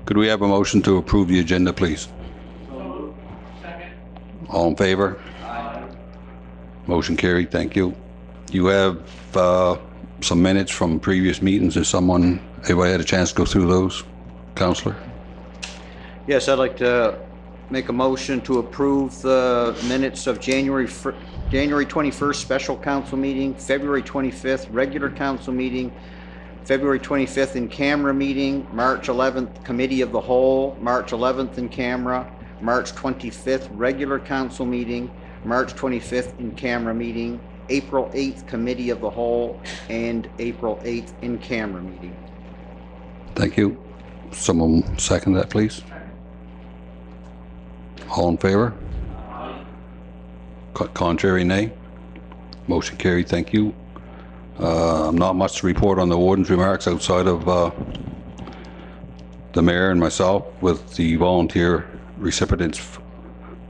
Could we have a motion to approve the agenda, please? Second. All in favor? Aye. Motion carried. Thank you. You have some minutes from previous meetings. Is anybody had a chance to go through those? Councillor? Yes, I'd like to make a motion to approve the minutes of January 21st special council meeting, February 25th regular council meeting, February 25th in camera meeting, March 11th committee of the whole, March 11th in camera, March 25th regular council meeting, March 25th in camera meeting, April 8th committee of the whole, and April 8th in camera meeting. Thank you. Someone second that, please. All in favor? Contrary, nay. Motion carried. Thank you. Not much to report on the warden's remarks outside of the mayor and myself with the volunteer recipients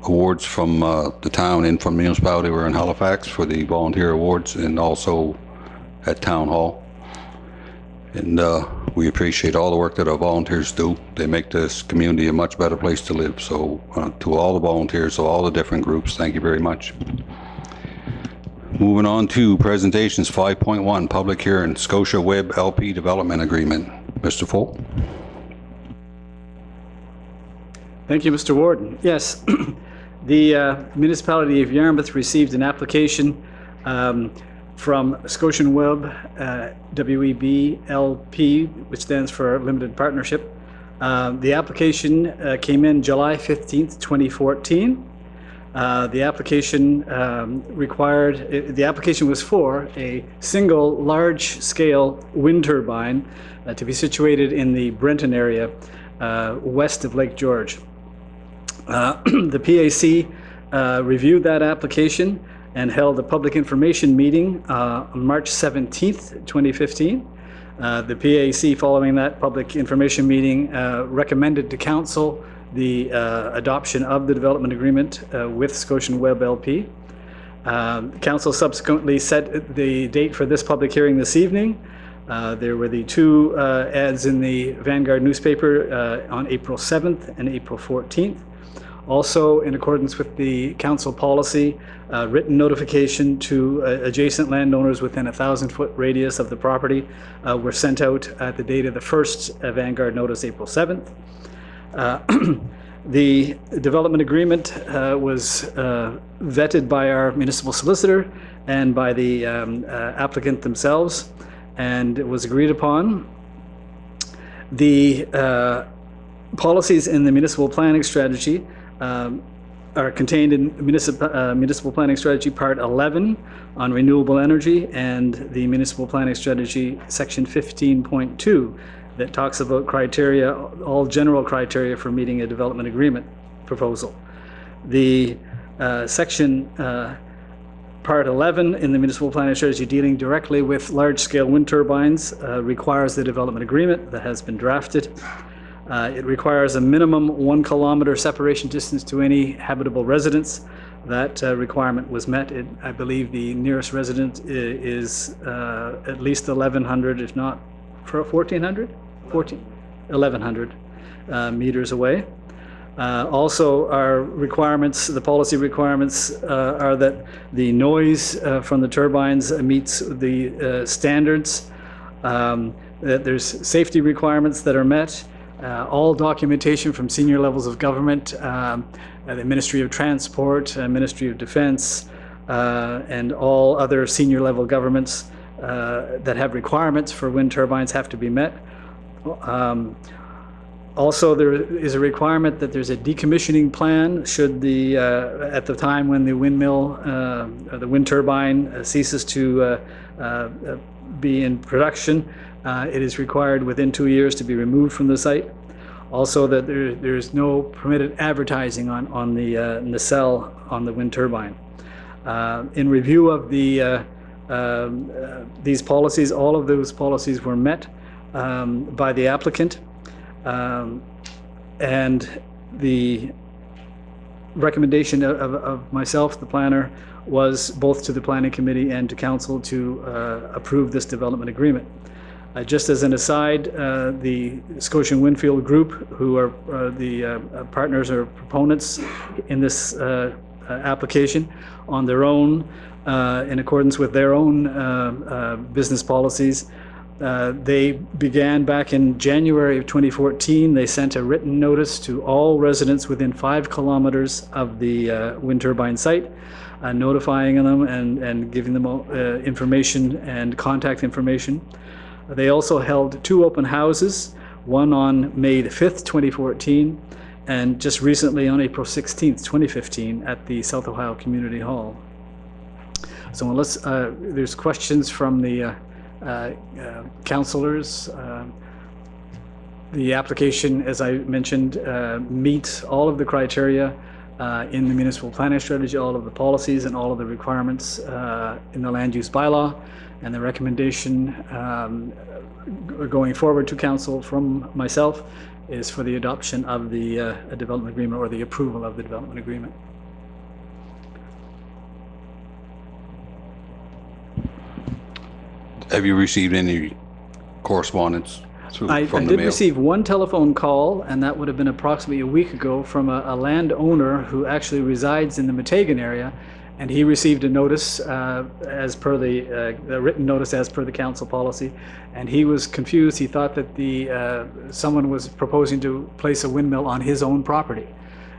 awards from the town and from the municipality. We're in Halifax for the volunteer awards and also at Town Hall. And we appreciate all the work that our volunteers do. They make this community a much better place to live. So to all the volunteers of all the different groups, thank you very much. Moving on to presentations, 5.1, public hearing, Scotia Web LP Development Agreement. Mr. Folk. Thank you, Mr. Warden. Yes, the municipality of Yarmouth received an application from Scotian Web WEB LP, which stands for Limited Partnership. The application came in July 15th, 2014. The application the application was for a single large-scale wind turbine to be situated in the Brenton area west of Lake George. The PAC reviewed that application and held a public information meeting on March 17th, 2015. The PAC, following that public information meeting, recommended to Council the adoption of the development agreement with Scotian Web LP. Council subsequently set the date for this public hearing this evening. There were the two ads in the Vanguard newspaper on April 7th and April 14th. Also, in accordance with the council policy, written notification to adjacent landowners within a 1,000-foot radius of the property were sent out at the date of the first Vanguard notice, April 7th. The development agreement was vetted by our municipal solicitor and by the applicant themselves, and it was agreed upon. The policies in the municipal planning strategy are contained in Municipal Planning Strategy Part 11 on renewable energy and the Municipal Planning Strategy Section 15.2 that talks about criteria, all general criteria for meeting a development agreement proposal. The section Part 11 in the Municipal Planning Strategy dealing directly with large-scale wind turbines requires the development agreement that has been drafted. It requires a minimum 1 kilometer separation distance to any habitable residence. That requirement was met. I believe the nearest resident is at least 1,100, if not 1,400? 1,100 meters away. Also, our requirements, the policy requirements, are that the noise from the turbines meets the standards, that there's safety requirements that are met. All documentation from senior levels of government, the Ministry of Transport, Ministry of Defense, and all other senior level governments that have requirements for wind turbines have to be met. Also, there is a requirement that there's a decommissioning plan should the, at the time when the windmill, the wind turbine ceases to be in production. It is required within 2 years to be removed from the site. Also, that there's no permitted advertising on the nacelle on the wind turbine. In review of the these policies, all of those policies were met by the applicant, and the recommendation of myself, the planner, was both to the planning committee and to council to approve this development agreement. Just as an aside, the Scotian Winfield Group, who are the partners or proponents in this application, on their own, in accordance with their own business policies, they began back in January of 2014. They sent a written notice to all residents within 5 kilometers of the wind turbine site, notifying them and giving them information and contact information. They also held 2 open houses, one on May the 5th, 2014, and just recently on April 16th, 2015, at the South Ohio Community Hall. So unless there's questions from the councilors, the application, as I mentioned, meets all of the criteria in the municipal planning strategy, all of the policies and all of the requirements in the land use bylaw. And the recommendation going forward to council from myself is for the adoption of the development agreement, or the approval of the development agreement. Have you received any correspondence from I the did mail? receive one telephone call, and that would have been approximately a week ago, from a landowner who actually resides in the Meteghan area, and he received a notice as per the written notice as per the council policy, and he was confused. He thought that someone was proposing to place a windmill on his own property.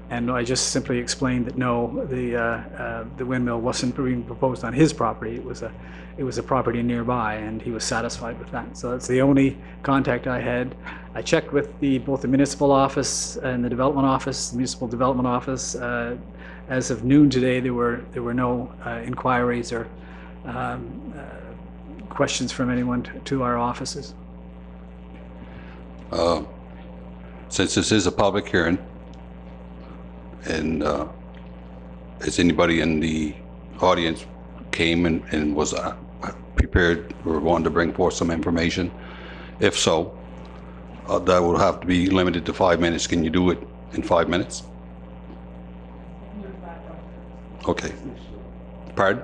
And I just simply explained that no, the windmill wasn't being proposed on his property. It was a property nearby, and he was satisfied with that. So that's the only contact I had. I checked with both the municipal office and the development office, the municipal development office. As of noon today, there were no inquiries or questions from anyone to our offices. Since this is a public hearing, and has anybody in the audience came and was prepared or wanted to bring forth some information? If so, that would have to be limited to 5 minutes. Can you do it in 5 minutes? Okay. Pardon?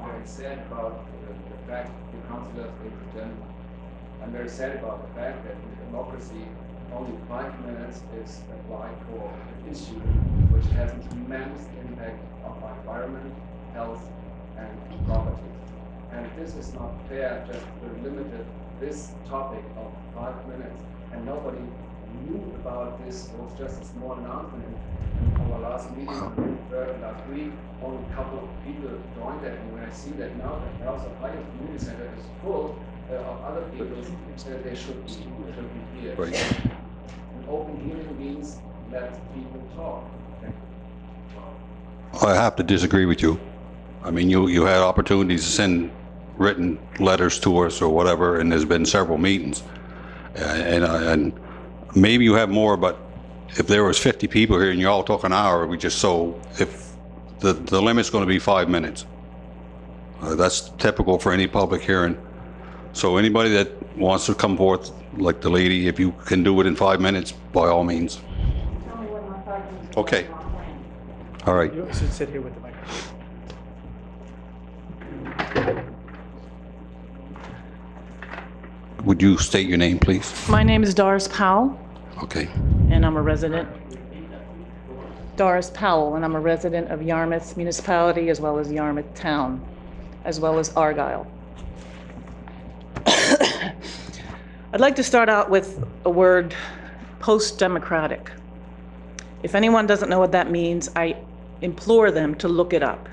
I'm very sad about the fact the councillors represent. I'm very sad about the fact that in democracy only 5 minutes is applied for an issue which has a tremendous impact on our environment, health, and property. And this is not fair, just to limit this topic of 5 minutes, and nobody knew about this. It was just a small announcement. In our last meeting last week, only a couple of people joined that, and when I see that now the House of Ohio Community Center is full of other people, they should be here. Right. An open hearing means that people talk. I have to disagree with you. I mean, you had opportunities to send written letters to us or whatever, and there's been several meetings. And maybe you have more, but if there was 50 people here and you all took an hour, if the limit's going to be 5 minutes. That's typical for any public hearing. So anybody that wants to come forth, like the lady, if you can do it in 5 minutes, by all means. Tell me what my 5 minutes. Okay. All right. You should sit here with the microphone. Would you state your name, please? My name is Doris Powell, Okay. and I'm a resident. Doris Powell, and I'm a resident of Yarmouth Municipality as well as Yarmouth Town, as well as Argyle. I'd like to start out with a word, post-democratic. If anyone doesn't know what that means, I implore them to look it up,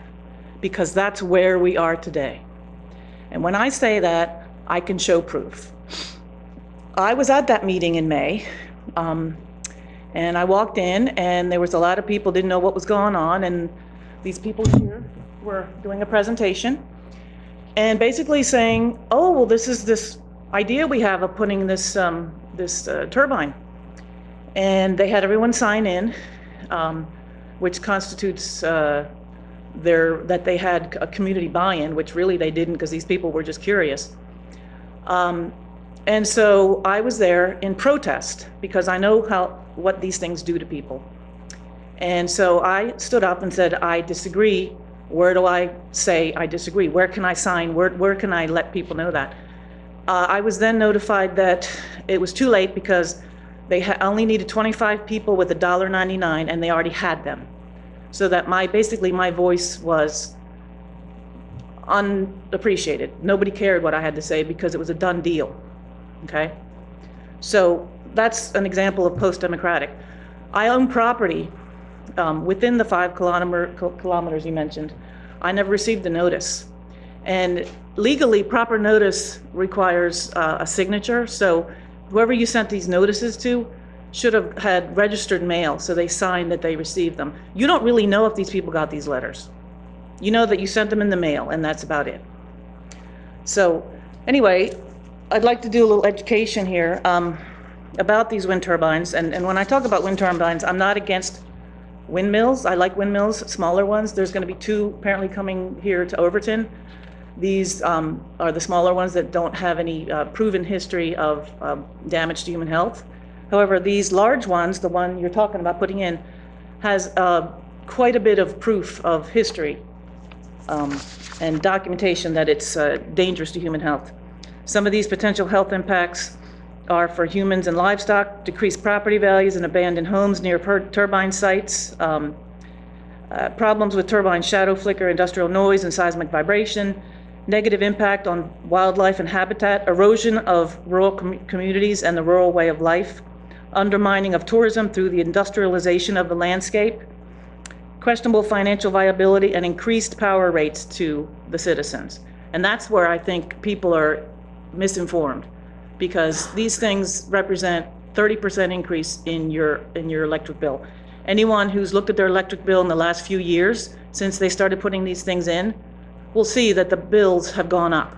because that's where we are today. And when I say that, I can show proof. I was at that meeting in May, and I walked in, and there was a lot of people didn't know what was going on, and these people here were doing a presentation and basically saying, oh, well, this is this idea we have of putting this turbine. And they had everyone sign in, which constitutes that they had a community buy-in, which really they didn't, because these people were just curious. And so I was there in protest, because I know what these things do to people. And so I stood up and said, I disagree Where do I say I disagree? Where can I sign? Where can I let people know that? I was then notified that it was too late because they only needed 25 people with $1.99 and they already had them. So that basically my voice was unappreciated. Nobody cared what I had to say because it was a done deal, okay? So that's an example of post-democratic. I own property within the 5 kilometers you mentioned. I never received a notice. And legally, proper notice requires a signature. So whoever you sent these notices to should have had registered mail, so they signed that they received them. You don't really know if these people got these letters. You know that you sent them in the mail, and that's about it. So anyway, I'd like to do a little education here about these wind turbines. And when I talk about wind turbines, I'm not against windmills. I like windmills, smaller ones. There's going to be 2 apparently coming here to Overton. These are the smaller ones that don't have any proven history of damage to human health. However, these large ones, the one you're talking about putting in, has quite a bit of proof of history and documentation that it's dangerous to human health. Some of these potential health impacts are for humans and livestock: decreased property values in abandoned homes near turbine sites, problems with turbine shadow flicker, industrial noise, and seismic vibration, negative impact on wildlife and habitat, erosion of rural communities and the rural way of life, undermining of tourism through the industrialization of the landscape, questionable financial viability, and increased power rates to the citizens. And that's where I think people are misinformed, because these things represent 30% increase in your electric bill. Anyone who's looked at their electric bill in the last few years, since they started putting these things in, will see that the bills have gone up.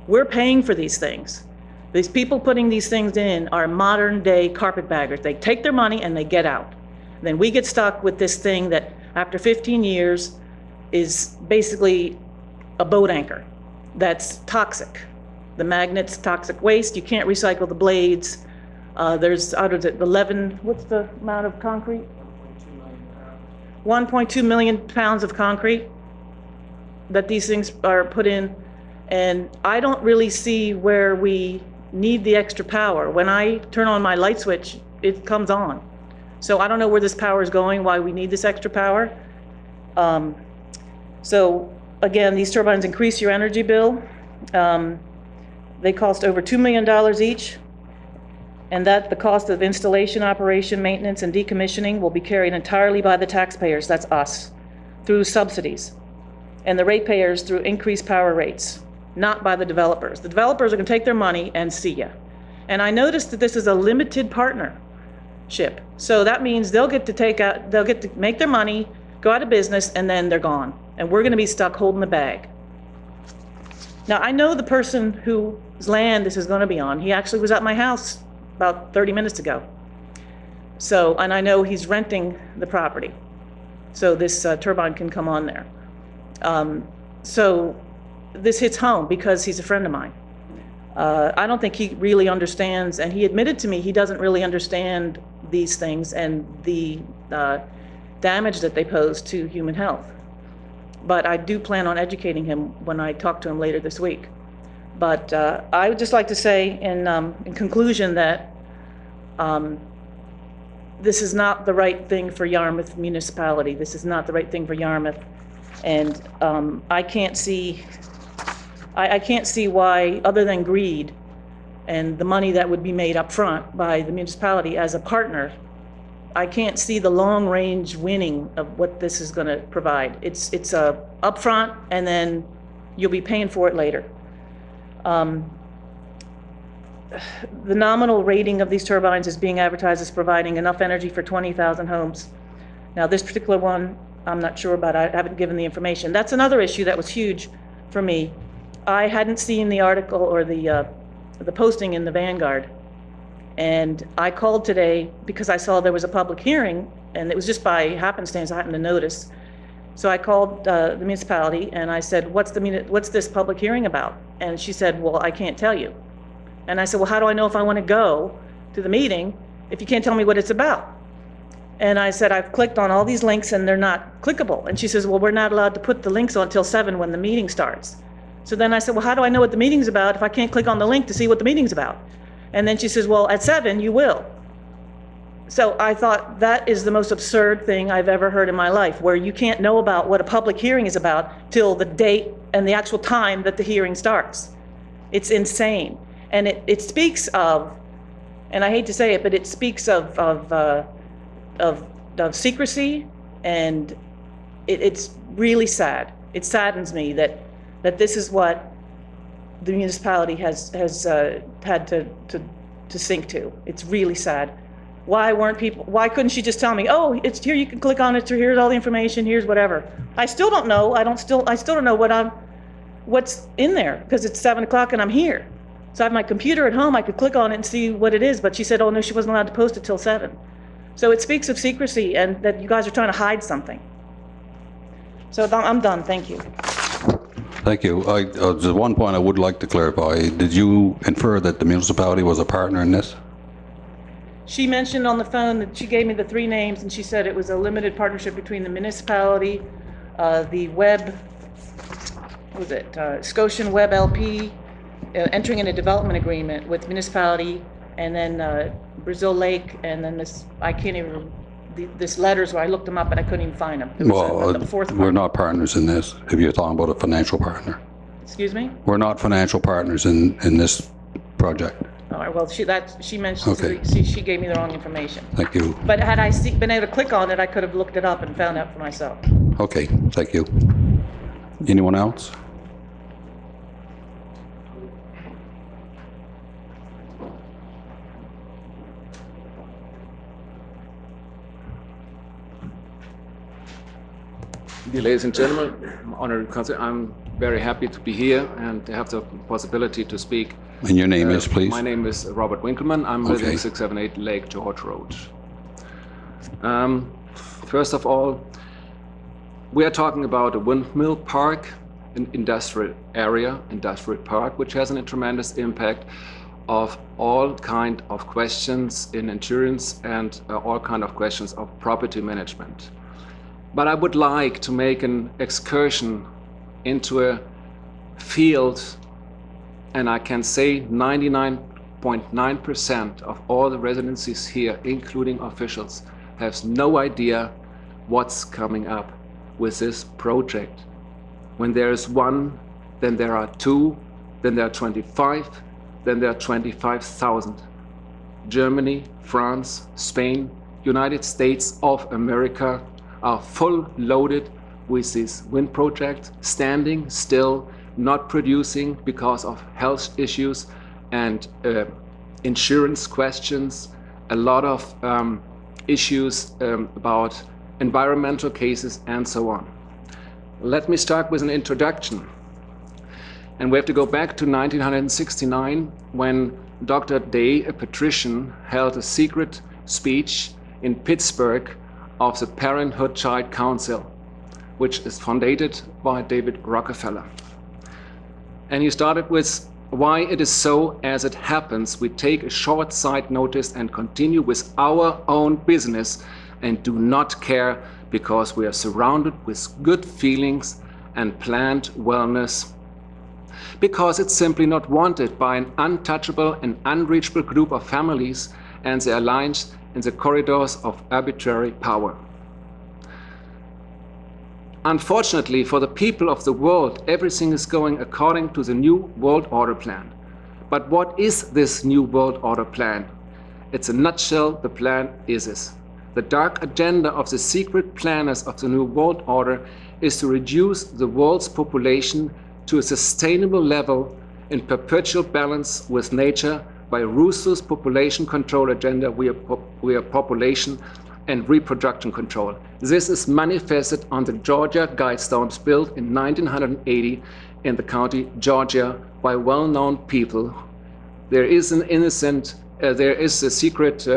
We're paying for these things. These people putting these things in are modern day carpetbaggers. They take their money and they get out. Then we get stuck with this thing that after 15 years is basically a boat anchor that's toxic. The magnets, toxic waste, you can't recycle the blades. There's out of it 11, what's the amount of concrete? 1.2 million pounds of concrete that these things are put in. And I don't really see where we need the extra power. When I turn on my light switch, it comes on. So I don't know where this power is going, why we need this extra power. So again, these turbines increase your energy bill. They cost over $2 million each, and that the cost of installation, operation, maintenance, and decommissioning will be carried entirely by the taxpayers, that's us, through subsidies, and the ratepayers through increased power rates, not by the developers. The developers are going to take their money and see ya. And I noticed that this is a limited partnership, so that means they'll get to make their money, go out of business, and then they're gone, and we're going to be stuck holding the bag. Now, I know the person whose land this is going to be on. He actually was at my house about 30 minutes ago. So, and I know he's renting the property, so this turbine can come on there. So this hits home because he's a friend of mine. I don't think he really understands, and he admitted to me he doesn't really understand these things and the damage that they pose to human health. But I do plan on educating him when I talk to him later this week. But I would just like to say in conclusion that this is not the right thing for Yarmouth municipality. This is not the right thing for Yarmouth. And I can't see why, other than greed and the money that would be made up front by the municipality as a partner, I can't see the long-range winning of what this is going to provide. It's upfront, and then you'll be paying for it later. The nominal rating of these turbines is being advertised as providing enough energy for 20,000 homes. Now, this particular one, I'm not sure about. I haven't given the information. That's another issue that was huge for me. I hadn't seen the article or the posting in the Vanguard. And I called today because I saw there was a public hearing, and it was just by happenstance I happened to notice. So I called the municipality and I said, what's this public hearing about? And she said, well, I can't tell you. And I said, well, how do I know if I want to go to the meeting if you can't tell me what it's about? And I said, I've clicked on all these links and they're not clickable. And she says, well, we're not allowed to put the links on until 7 when the meeting starts. So then I said, well, how do I know what the meeting's about if I can't click on the link to see what the meeting's about? And then she says, well, at 7 you will. So I thought that is the most absurd thing I've ever heard in my life, where you can't know about what a public hearing is about till the date and the actual time that the hearing starts. It's insane. And it speaks of, and I hate to say it, but it speaks of secrecy, and it's really sad. It saddens me that this is what the municipality has had to sink to. It's really sad. Why couldn't she just tell me, oh, it's here, you can click on it, here's all the information, here's whatever. I still don't know. I still don't know what's in there, because it's 7 o'clock and I'm here. So I have my computer at home, I could click on it and see what it is, but she said, oh no, she wasn't allowed to post it till 7. So it speaks of secrecy and that you guys are trying to hide something. So I'm done, thank you. Thank you. There's one point I would like to clarify. Did you infer that the municipality was a partner in this? She mentioned on the phone that she gave me the 3 names, and she said it was a limited partnership between the municipality, the Scotian Web LP, entering in a development agreement with municipality, and then Brazil Lake, and then this letters where I looked them up and I couldn't even find them. There was the fourth we're one. not partners in this, if you're talking about a financial partner. Excuse me? We're not financial partners in this project. All right, well, she mentioned, Okay. she gave me the wrong information. Thank you. But had I been able to click on it, I could have looked it up and found out for myself. Okay, thank you. Anyone else? Dear ladies and gentlemen, honored council, I'm very happy to be here and to have the possibility to speak. And your name is, please? My name is Robert Winkelmann. I'm living Okay. 678 Lake George Road. First of all, we are talking about a windmill park, an industrial area, industrial park, which has a tremendous impact of all kind of questions in insurance and all kind of questions of property management. But I would like to make an excursion into a field, and I can say 99.9% of all the residencies here, including officials, have no idea what's coming up with this project. When there is 1, then there are 2, then there are 25, then there are 25,000. Germany, France, Spain, United States of America are full loaded with this wind project, standing still, not producing because of health issues and insurance questions, a lot of issues about environmental cases and so on. Let me start with an introduction. And we have to go back to 1969 when Dr. Day, a patrician, held a secret speech in Pittsburgh of the Parenthood Child Council, which is founded by David Rockefeller. And he started with why it is so as it happens. We take a short side notice and continue with our own business and do not care because we are surrounded with good feelings and planned wellness. Because it's simply not wanted by an untouchable and unreachable group of families and they are aligned in the corridors of arbitrary power. Unfortunately for the people of the world, everything is going according to the New World Order plan. But what is this New World Order plan? It's a nutshell, the plan is this. The dark agenda of the secret planners of the New World Order is to reduce the world's population to a sustainable level in perpetual balance with nature by ruthless population control agenda via population and reproduction control. This is manifested on the Georgia Guidestones built in 1980 in the county Georgia by well-known people. There is a secret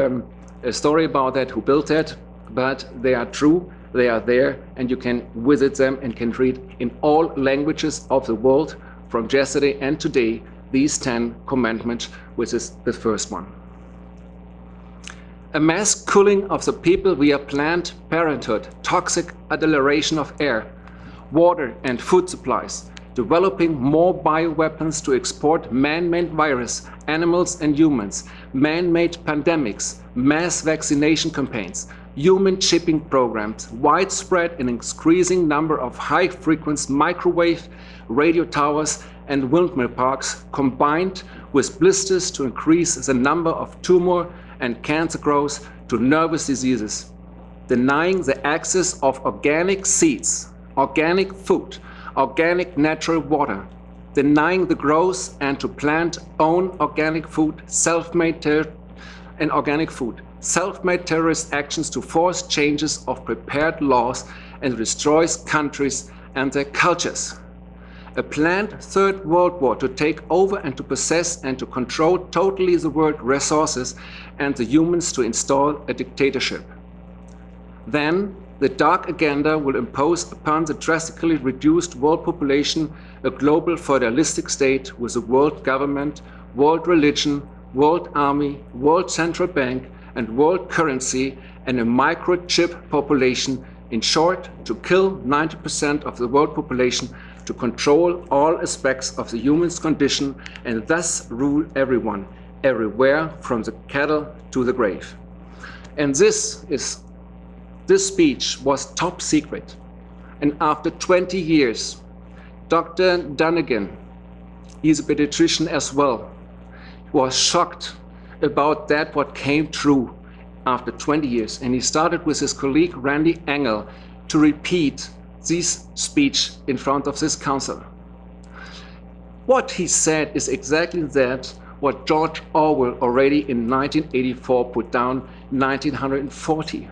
story about that, who built that, but they are true, they are there, and you can visit them and can read in all languages of the world from yesterday and today these 10 commandments, which is the first one. A mass culling of the people via Planned Parenthood, toxic adulteration of air, water and food supplies, developing more bioweapons to export man-made virus, animals and humans, man-made pandemics, mass vaccination campaigns, human chipping programs, widespread and increasing number of high-frequency microwave radio towers and windmill parks, combined with blisters to increase the number of tumor and cancer growth to nervous diseases, denying the access of organic seeds, organic food, organic natural water, denying the growth and to plant own organic food, self-made and organic food, self-made terrorist actions to force changes of prepared laws and destroys countries and their cultures. A planned Third World War to take over and to possess and to control totally the world resources and the humans to install a dictatorship. Then the dark agenda will impose upon the drastically reduced world population a global feudalistic state with a world government, world religion, world army, world central bank and world currency and a microchip population, in short, to kill 90% of the world population, to control all aspects of the human's condition and thus rule everyone, everywhere, from the cattle to the grave. And this speech was top secret. And after 20 years, Dr. Dunnigan, he's a pediatrician as well, was shocked about that what came true after 20 years. And he started with his colleague Randy Engel to repeat this speech in front of this council. What he said is exactly that what George Orwell already in 1984 put down 1940.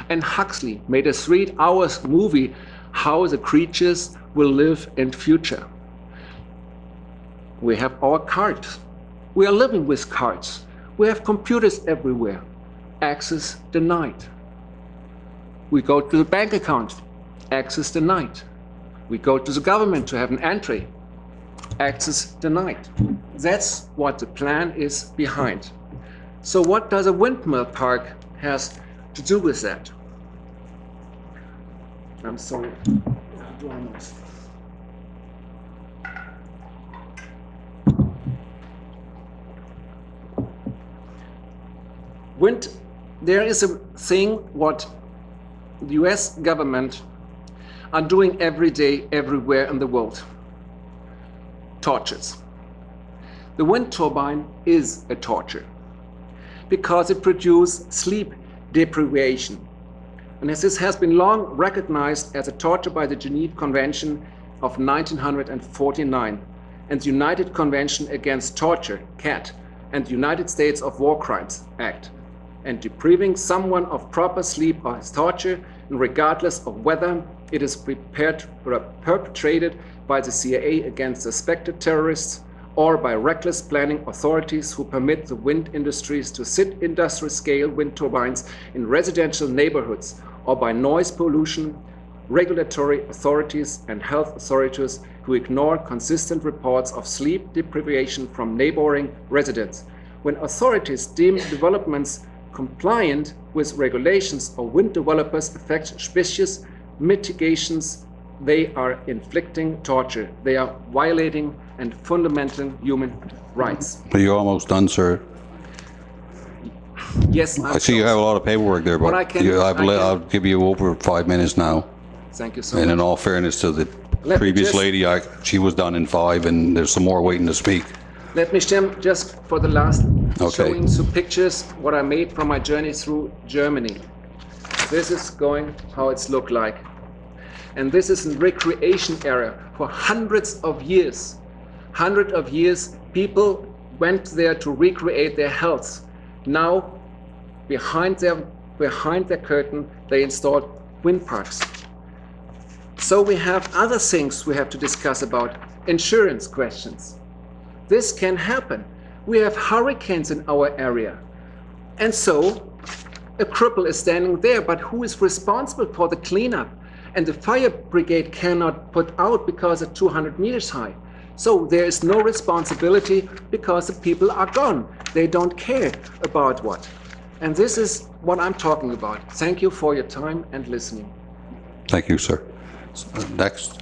And Huxley made a 3-hour movie how the creatures will live in future. We have our cards. We are living with cards. We have computers everywhere. Access denied. We go to the bank account. Access denied. We go to the government to have an entry. Access denied. That's what the plan is behind. So what does a windmill park has to do with that? I'm sorry. There is a thing what the US government are doing every day, everywhere in the world. Tortures. The wind turbine is a torture because it produces sleep deprivation. And as this has been long recognized as a torture by the Geneva Convention of 1949 and the United Convention Against Torture, CAT, and the United States of War Crimes Act. And depriving someone of proper sleep is torture, regardless of whether it is prepared or perpetrated by the CIA against suspected terrorists or by reckless planning authorities who permit the wind industries to sit industrial-scale wind turbines in residential neighborhoods, or by noise pollution, regulatory authorities and health authorities who ignore consistent reports of sleep deprivation from neighboring residents. When authorities deem developments compliant with regulations or wind developers effect species mitigations, they are inflicting torture. They are violating and fundamental human rights. You're almost done, sir. Yes, I see you have a lot of paperwork there, but I'll give you over 5 minutes now. Thank you so And much. in all fairness to the Let me previous just- lady, she was done in 5, and there's some more waiting to speak. Let me share just for the last Okay. showing some pictures what I made from my journey through Germany. This is going how it's looked like. And this is a recreation area for hundreds of years. Hundreds of years, people went there to recreate their health. Now, behind their curtain, they installed wind parks. So we have other things we have to discuss about insurance questions. This can happen. We have hurricanes in our area. And so a cripple is standing there, but who is responsible for the cleanup? And the fire brigade cannot put out because it's 200 meters high. So there is no responsibility because the people are gone. They don't care about what. And this is what I'm talking about. Thank you for your time and listening. Thank you, sir. Next.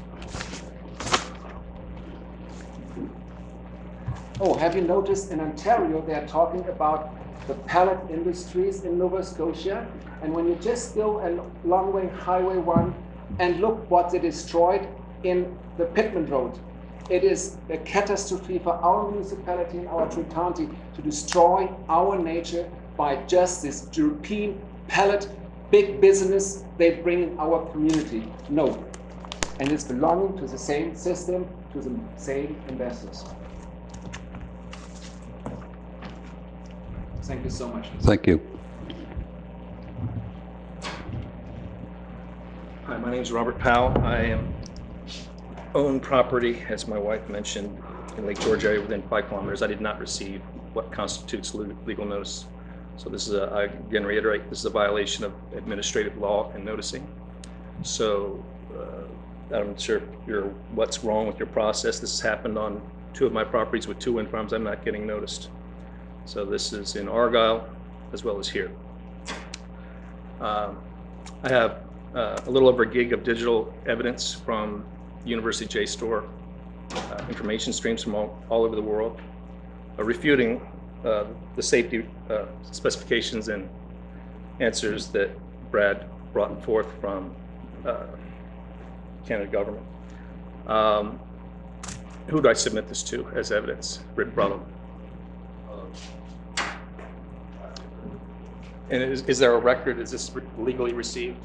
Oh, have you noticed in Ontario they're talking about the pellet industries in Nova Scotia? And when you just go along Highway 1 and look what they destroyed in the Pittman Road, it is a catastrophe for our municipality and our county to destroy our nature by just this European pellet big business they bring in our community. No. And it's belonging to the same system, to the same investors. Thank you so much. Thank you. Hi, my name is Robert Powell. I own property, as my wife mentioned, in Lake George area within 5 kilometers. I did not receive what constitutes legal notice. So this is I again reiterate, this is a violation of administrative law and noticing. So I'm sure if what's wrong with your process. This has happened on 2 of my properties with 2 wind farms. I'm not getting noticed. So this is in Argyle as well as here. I have a little over a gig of digital evidence from University JSTOR, information streams from all over the world, refuting the safety specifications and answers that Brad brought forth from Canada government. Who do I submit this to as evidence? Rick Brother. And is there a record? Is this legally received?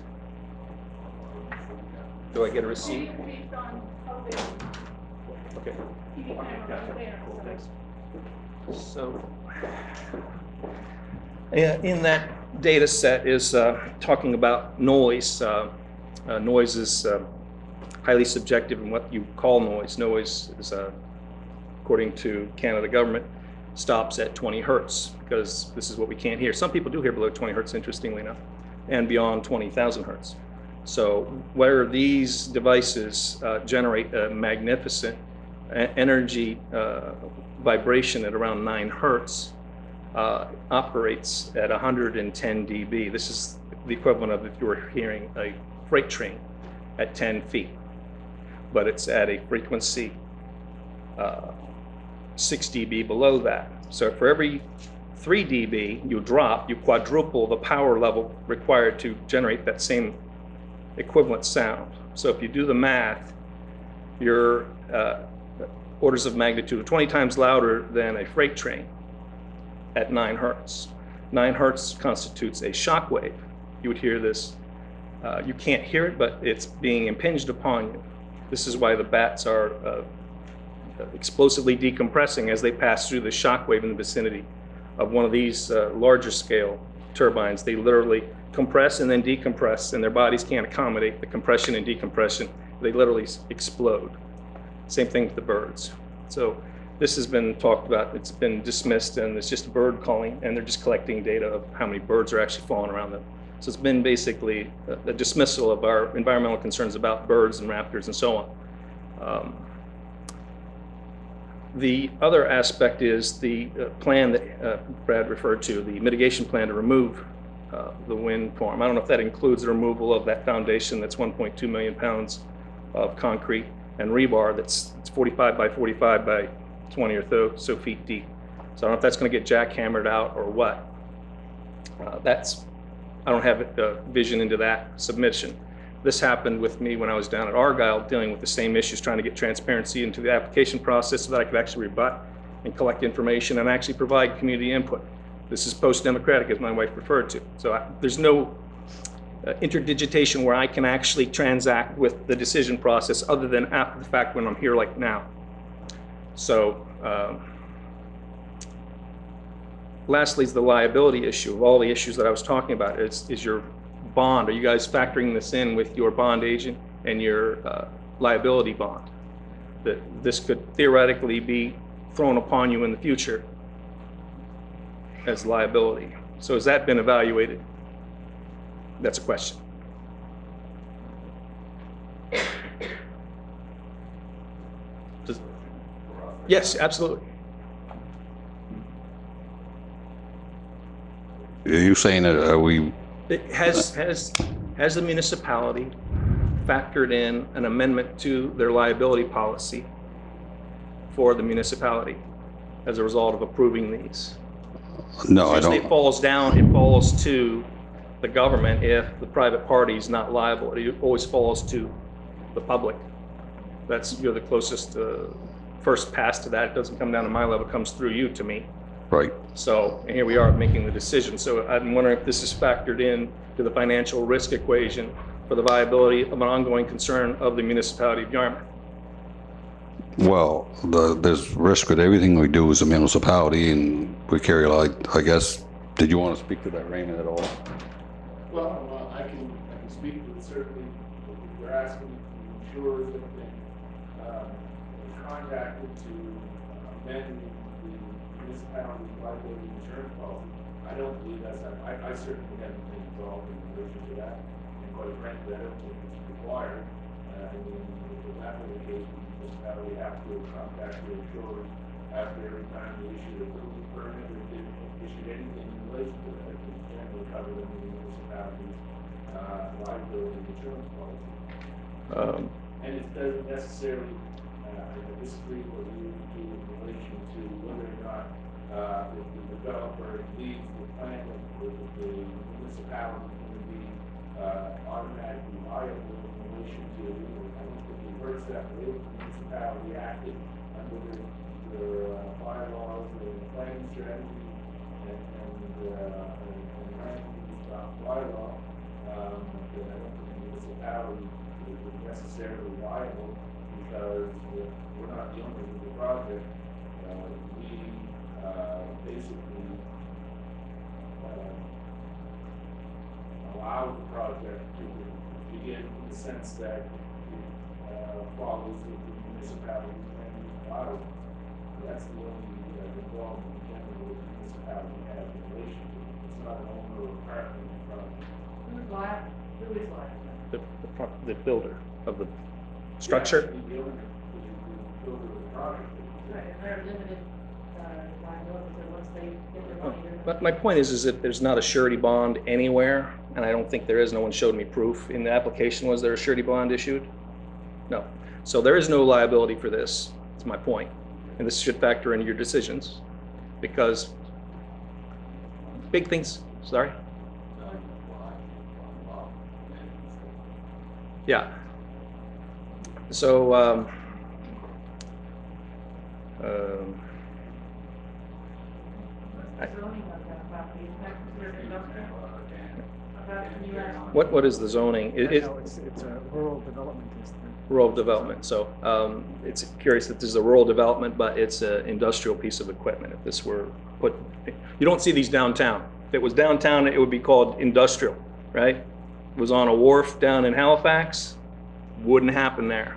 Do I get a receipt? Okay. So, in that data set is talking about noise. Noise is highly subjective in what you call noise. Noise is, according to Canada government, stops at 20 hertz because this is what we can't hear. Some people do hear below 20 hertz, interestingly enough, and beyond 20,000 hertz. So where these devices generate a magnificent energy vibration at around 9 hertz, operates at 110 dB. This is the equivalent of if you were hearing a freight train at 10 feet, but it's at a frequency 6 dB below that. So for every 3 dB you drop, you quadruple the power level required to generate that same equivalent sound. So if you do the math, you're orders of magnitude of 20 times louder than a freight train at 9 hertz. 9 hertz constitutes a shock wave. You would hear this. You can't hear it, but it's being impinged upon you. This is why the bats are explosively decompressing as they pass through the shock wave in the vicinity of one of these larger scale turbines. They literally compress and then decompress, and their bodies can't accommodate the compression and decompression. They literally explode. Same thing with the birds. So this has been talked about, it's been dismissed, and it's just a bird calling, and they're just collecting data of how many birds are actually falling around them. So it's been basically a dismissal of our environmental concerns about birds and raptors and so on. The other aspect is the plan that Brad referred to, the mitigation plan to remove the wind farm. I don't know if that includes the removal of that foundation that's 1.2 million pounds of concrete and rebar that's 45 by 45 by 20 or so feet deep. So I don't know if that's going to get jackhammered out or what. I don't have a vision into that submission. This happened with me when I was down at Argyle dealing with the same issues, trying to get transparency into the application process so that I could actually rebut and collect information and actually provide community input. This is post-democratic, as my wife referred to. So there's no interdigitation where I can actually transact with the decision process other than after the fact when I'm here like now. So lastly is the liability issue of all the issues that I was talking about. Is your bond, are you guys factoring this in with your bond agent and your liability bond? That this could theoretically be thrown upon you in the future as liability. So has that been evaluated? That's a question. Yes, absolutely. Are you saying that, Has the municipality factored in an amendment to their liability policy for the municipality as a result of approving these? no, I Usually it don't. falls to the government if the private party is not liable. It always falls to the public. You're the closest, first pass to that. It doesn't come down to my level, it comes through you to me. Right. So and here we are making the decision. So I'm wondering if this is factored in to the financial risk equation for the viability of an ongoing concern of the municipality of Yarmouth. Well, there's risk with everything we do as a municipality, and we carry, like, I guess, did you want to speak to that, Raymond, at all? Well, I can speak to it certainly. We're asking the insurers that have been contacted to amend the municipality's liability insurance policy. I don't believe I certainly haven't been involved in relation to that. And quite frankly, I don't think it's required. If that were the case, the municipality have to contact the insurers after every time they issue a building permit or they issue anything in relation to that. It's generally covered under the municipality's liability insurance policy. And it doesn't necessarily, I disagree with what you do in relation to whether or not if the developer leaves the plan with the municipality is going to be automatically liable in relation to, I don't think it works that way. The municipality acted under their bylaws and planning strategy and land use bylaw. Then I don't think the municipality is necessarily liable because we're not the owners of the project. We basically allow the project to begin in the sense that it follows the municipality's land use bylaw. That's the only involvement generally the municipality has in relation to it. It's not an owner or partner in the project. Who's liable? Who is liable? The builder of the structure. Yeah, the owner is the builder of the project. Right, and they're limited liability, so once they get their money, they're But my point is that there's not a surety bond anywhere, and I don't think there is. No one showed me proof. In the application, was there a surety bond issued? No. So there is no liability for this, is my point. And this should factor into your decisions, because big things, sorry? Yeah. So, zoning of that property, is that considered industrial? what is the zoning? No, it's a rural development. Rural development. So it's curious that this is a rural development, but it's an industrial piece of equipment. If this were put, you don't see these downtown. If it was downtown, it would be called industrial, right? It was on a wharf down in Halifax, wouldn't happen there.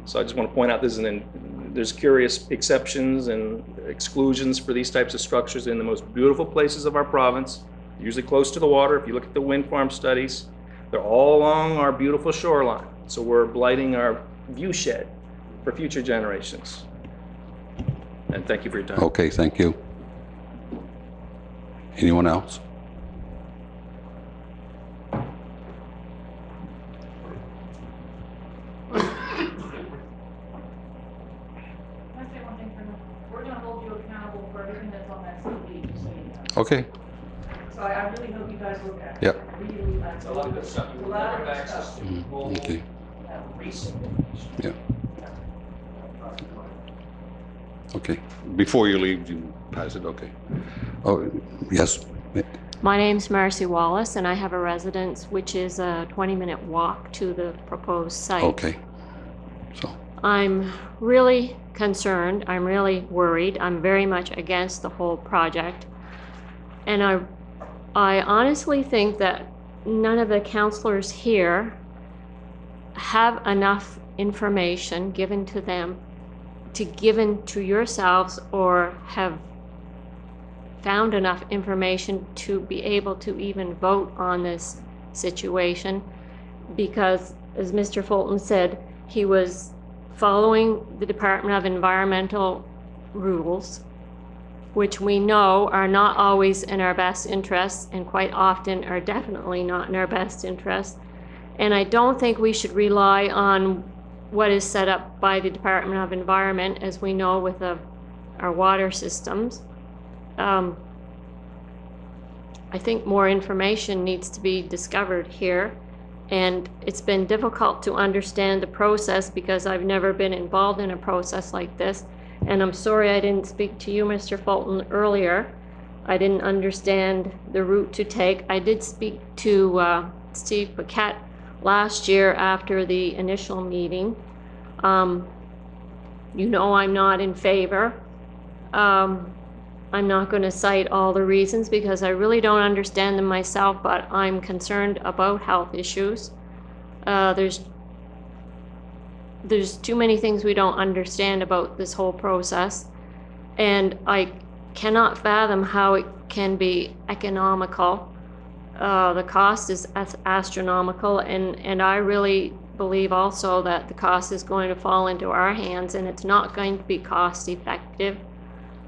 So I just want to point out there's curious exceptions and exclusions for these types of structures in the most beautiful places of our province, usually close to the water. If you look at the wind farm studies, they're all along our beautiful shoreline. So we're blighting our view shed for future generations. And thank you for your time. Okay, thank you. Anyone else? Can I say one thing for now? We're gonna hold you accountable for everything that's on that CD, just so you know. Okay, So I really hope you guys look at it. Yep. Really, It's a lot of good stuff. You A will lot never of have access stuff. to full okay, recent information. yeah. Okay, before you leave, you pass it, okay. Oh, yes, My name's Marcy Wallace, and I have a residence which is a 20-minute walk to the proposed site. okay. So, I'm really concerned, I'm really worried, I'm very much against the whole project. And I honestly think that none of the counselors here have enough information given to them given to yourselves, or have found enough information to be able to even vote on this situation, because as Mr. Fulton said, he was following the Department of Environmental rules which we know are not always in our best interests and quite often are definitely not in our best interests. And I don't think we should rely on what is set up by the Department of Environment, as we know with our water systems. I think more information needs to be discovered here. And it's been difficult to understand the process because I've never been involved in a process like this. And I'm sorry I didn't speak to you, Mr. Fulton, earlier. I didn't understand the route to take. I did speak to Steve Paquette last year after the initial meeting. You know I'm not in favor. I'm not going to cite all the reasons because I really don't understand them myself, but I'm concerned about health issues. There's too many things we don't understand about this whole process, and I cannot fathom how it can be economical. The cost is astronomical, and I really believe also that the cost is going to fall into our hands, and it's not going to be cost effective.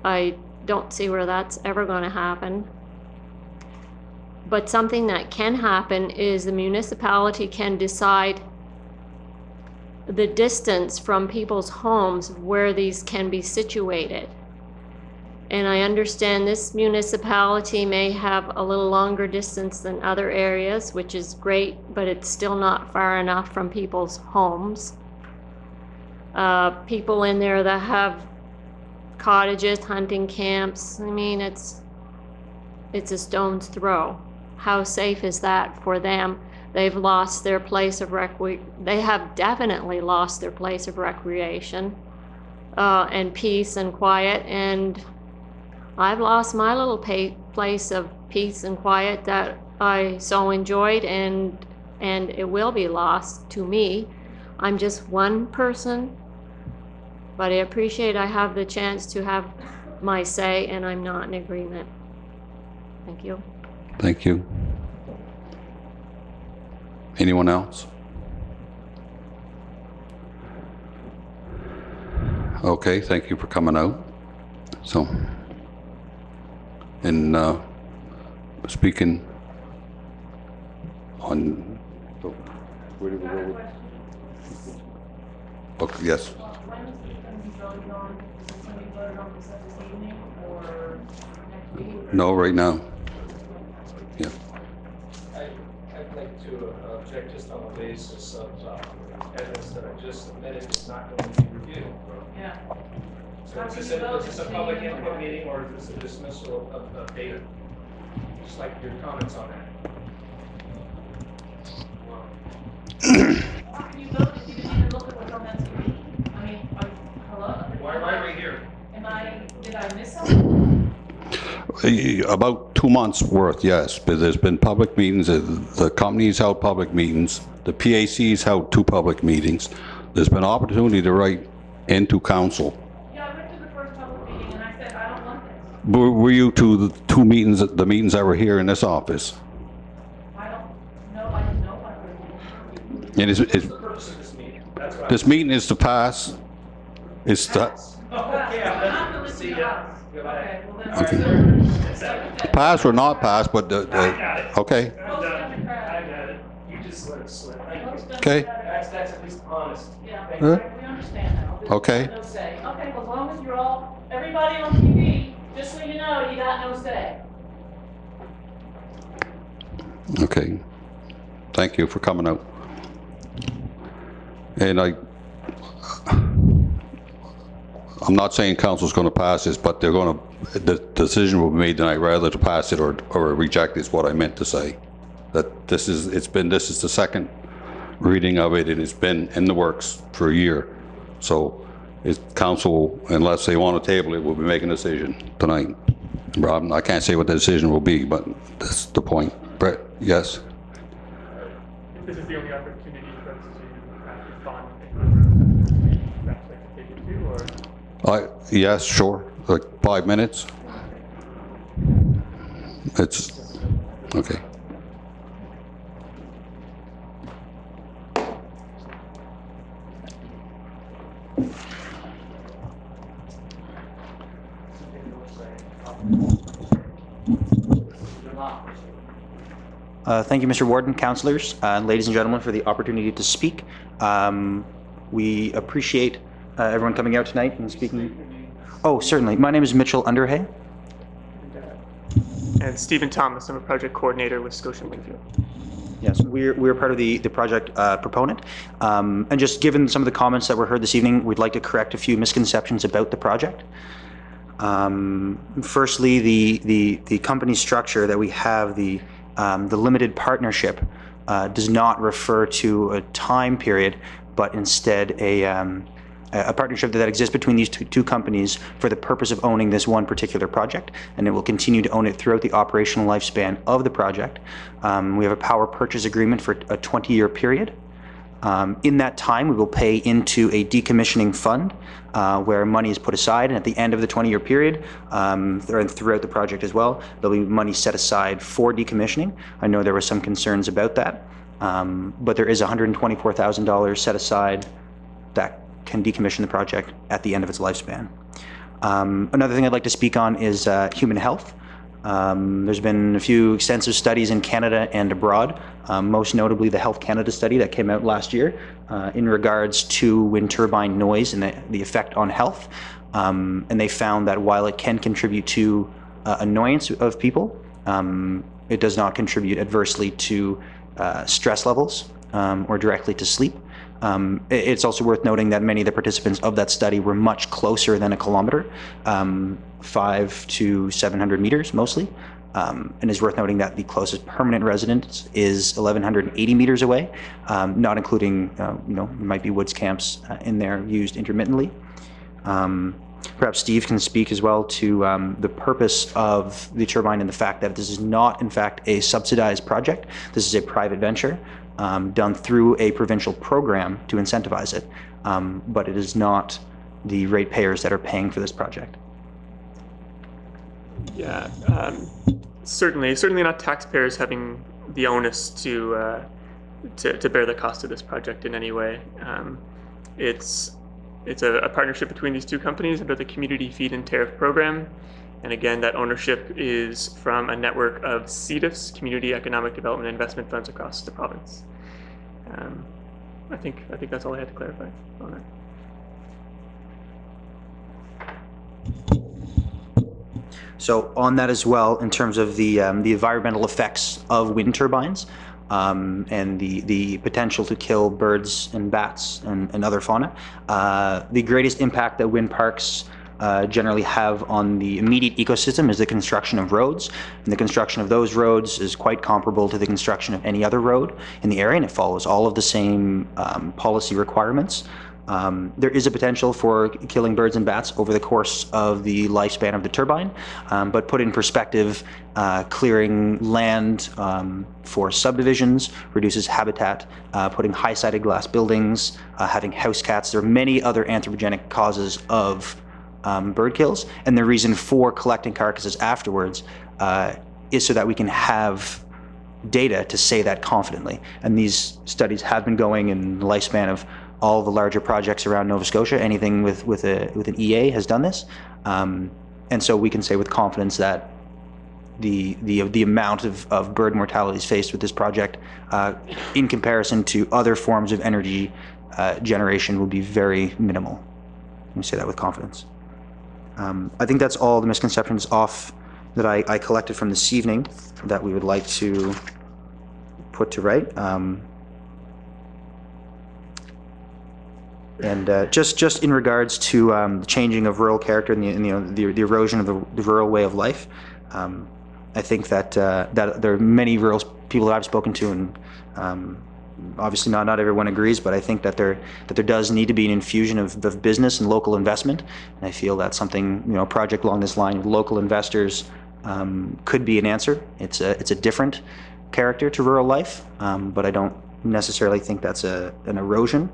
I don't see where that's ever going to happen. But something that can happen is the municipality can decide the distance from people's homes where these can be situated. And I understand this municipality may have a little longer distance than other areas, which is great, but it's still not far enough from people's homes. People in there that have cottages, hunting camps, I mean, it's a stone's throw. How safe is that for them? They've lost their place of they have definitely lost their place of recreation and peace and quiet, and I've lost my little place of peace and quiet that I so enjoyed, and it will be lost to me. I'm just one person, but I appreciate I have the chance to have my say, and I'm not in agreement. Thank you. Thank you. Anyone else? Okay, thank you for coming out. So, and speaking on, where did we go with? Okay, yes. When is it going to be voted on? Is it going to be voted on this evening or next week? No, right now. Yeah. I'd like to object just on the basis of evidence that I just submitted is not going to be reviewed. Yeah. So is this a public input meeting or is this a dismissal of data? Just like your comments on that. How can you vote if you didn't even look at what's on that TV? I mean, hello? Why are we here? Did I miss something? About 2 months worth, yes, but there's been public meetings, the company's held public meetings, the PAC's held 2 public meetings. There's been opportunity to write into council. Yeah, I went to the first public meeting and I said, I don't want this. Were you to the 2 meetings, the meetings that were here in this office? I don't know, I didn't know what I And What's the purpose of this meeting? That's what this meeting is to pass, is to See ya. Goodbye. pass or not pass, but I got it. okay, I'm done. I got it. You just let it slip. Thank you. okay, That's at least honest. Yeah, Thank Huh? we understand now. Okay. No say. Okay, well, as long as you're all, everybody on TV, just so you know, you got no say. okay. Thank you for coming out. And I'm not saying council's going to pass this, but they're going to, the decision will be made tonight rather to pass it or reject is what I meant to say. That this is the second reading of it and it's been in the works for a year. So it's council, unless they want to table it, will be making a decision tonight. Rob, I can't say what the decision will be, but that's the point. Brett, yes? This is the only opportunity for us to actually find that's like to take it to, or? Yes, sure, like 5 minutes. It's, okay. Thank you, Mr. Warden, councillors, ladies and gentlemen, for the opportunity to speak. We appreciate everyone coming out tonight and speaking. Oh, certainly. My name is Mitchell Underhay. And Stephen Thomas, I'm a project coordinator with Scotia Wingfield. Yes, we're part of the project proponent. And just given some of the comments that were heard this evening, we'd like to correct a few misconceptions about the project. Firstly, the company structure that we have, the limited partnership, does not refer to a time period, but instead a partnership that exists between these two companies for the purpose of owning this one particular project, and it will continue to own it throughout the operational lifespan of the project. We have a power purchase agreement for a 20-year period. In that time, we will pay into a decommissioning fund where money is put aside, and at the end of the 20-year period, and throughout the project as well, there'll be money set aside for decommissioning. I know there were some concerns about that, but there is $124,000 set aside that can decommission the project at the end of its lifespan. Another thing I'd like to speak on is human health. There's been a few extensive studies in Canada and abroad, most notably the Health Canada study that came out last year in regards to wind turbine noise and the effect on health. And they found that while it can contribute to annoyance of people, it does not contribute adversely to stress levels or directly to sleep. It's also worth noting that many of the participants of that study were much closer than a kilometer, 500 to 700 meters mostly. And it's worth noting that the closest permanent residence is 1,180 meters away, not including, there might be woods camps in there used intermittently. Perhaps Steve can speak as well to the purpose of the turbine and the fact that this is not, in fact, a subsidized project. This is a private venture done through a provincial program to incentivize it, but it is not the ratepayers that are paying for this project. Yeah, certainly not taxpayers having the onus to bear the cost of this project in any way. It's a partnership between these two companies under the Community Feed-in Tariff Program. And again, that ownership is from a network of CEDIFs, Community Economic Development Investment Funds across the province. I think that's all I had to clarify on that. So on that as well, in terms of the environmental effects of wind turbines and the potential to kill birds and bats and other fauna, the greatest impact that wind parks generally have on the immediate ecosystem is the construction of roads, and the construction of those roads is quite comparable to the construction of any other road in the area, and it follows all of the same policy requirements. There is a potential for killing birds and bats over the course of the lifespan of the turbine, but put in perspective, clearing land for subdivisions reduces habitat, putting high-sided glass buildings, having house cats. There are many other anthropogenic causes of bird kills, and the reason for collecting carcasses afterwards is so that we can have data to say that confidently. And these studies have been going in the lifespan of all the larger projects around Nova Scotia. Anything with an EA has done this, and so we can say with confidence that the amount of bird mortalities faced with this project, in comparison to other forms of energy generation, will be very minimal. Let me say that with confidence. I think that's all the misconceptions off that I collected from this evening that we would like to put to right. And just in regards to the changing of rural character and the erosion of the rural way of life, I think that there are many rural people that I've spoken to, and obviously not everyone agrees, but I think that there does need to be an infusion of business and local investment, and I feel that something, a project along this line with local investors could be an answer. It's a different character to rural life, but I don't necessarily think that's an erosion.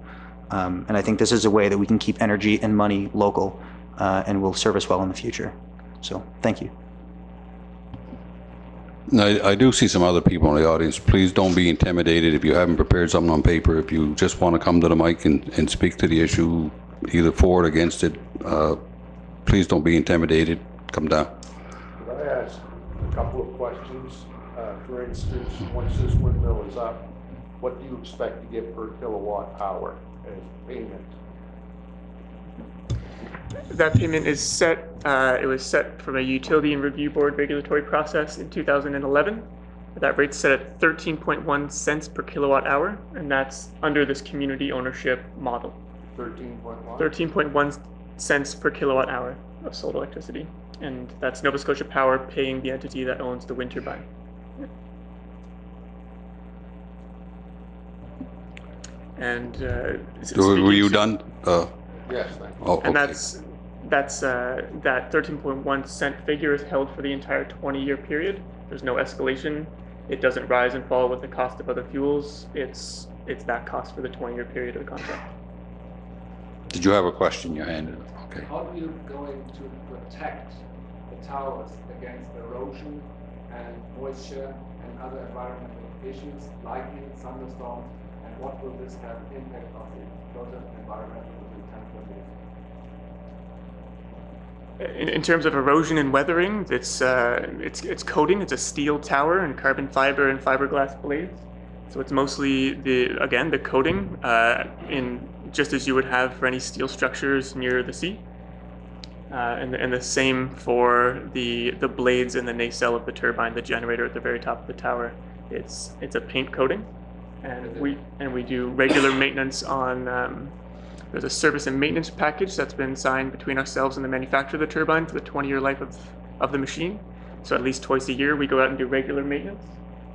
And I think this is a way that we can keep energy and money local and will serve us well in the future. So, thank you. I do see some other people in the audience. Please don't be intimidated if you haven't prepared something on paper. If you just want to come to the mic and speak to the issue, either for or against it, please don't be intimidated. Come down. Can I ask, couple of questions. For instance, once this windmill is up, what do you expect to get per kilowatt hour as payment? That payment is set, it was set from a utility and review board regulatory process in 2011. That rate's set at 13.1 cents per kilowatt hour, and that's under this community ownership model. 13.1? 13.1 cents per kilowatt hour of sold electricity. And that's Nova Scotia Power paying the entity that owns the wind turbine. And Were you done? Yes, thank you. Oh, and okay. that 13.1 cent figure is held for the entire 20-year period. There's no escalation. It doesn't rise and fall with the cost of other fuels. It's that cost for the 20-year period of the contract. Did you have a question you handed? Okay. How are you going to protect the towers against erosion and moisture and other environmental issues, lightning, thunderstorms, and what will this have impact on the total environmental In terms of erosion and weathering, it's coating. It's a steel tower and carbon fiber and fiberglass blades. So it's mostly the coating, in just as you would have for any steel structures near the sea. And the same for the blades and the nacelle of the turbine, the generator at the very top of the tower. It's a paint coating, and we do regular maintenance on. There's a service and maintenance package that's been signed between ourselves and the manufacturer of the turbine for the 20-year life of the machine. So at least twice a year we go out and do regular maintenance.